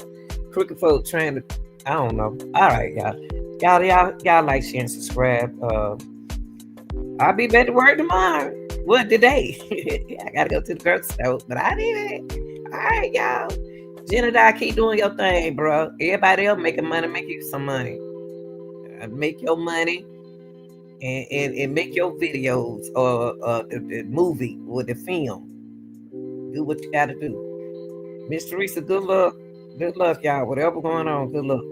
crooked folks trying to. I don't know. All right, y'all like, share, and subscribe. I'll be back to work tomorrow. What today? I gotta go to the grocery store, but I did it. All right, y'all. Jedidiah, keep doing your thing, bro. Everybody else making money, make you some money. Make your money and make your videos or the movie or the film. Do what you gotta do. Miss Teresa, good luck. Good luck, y'all. Whatever going on, good luck.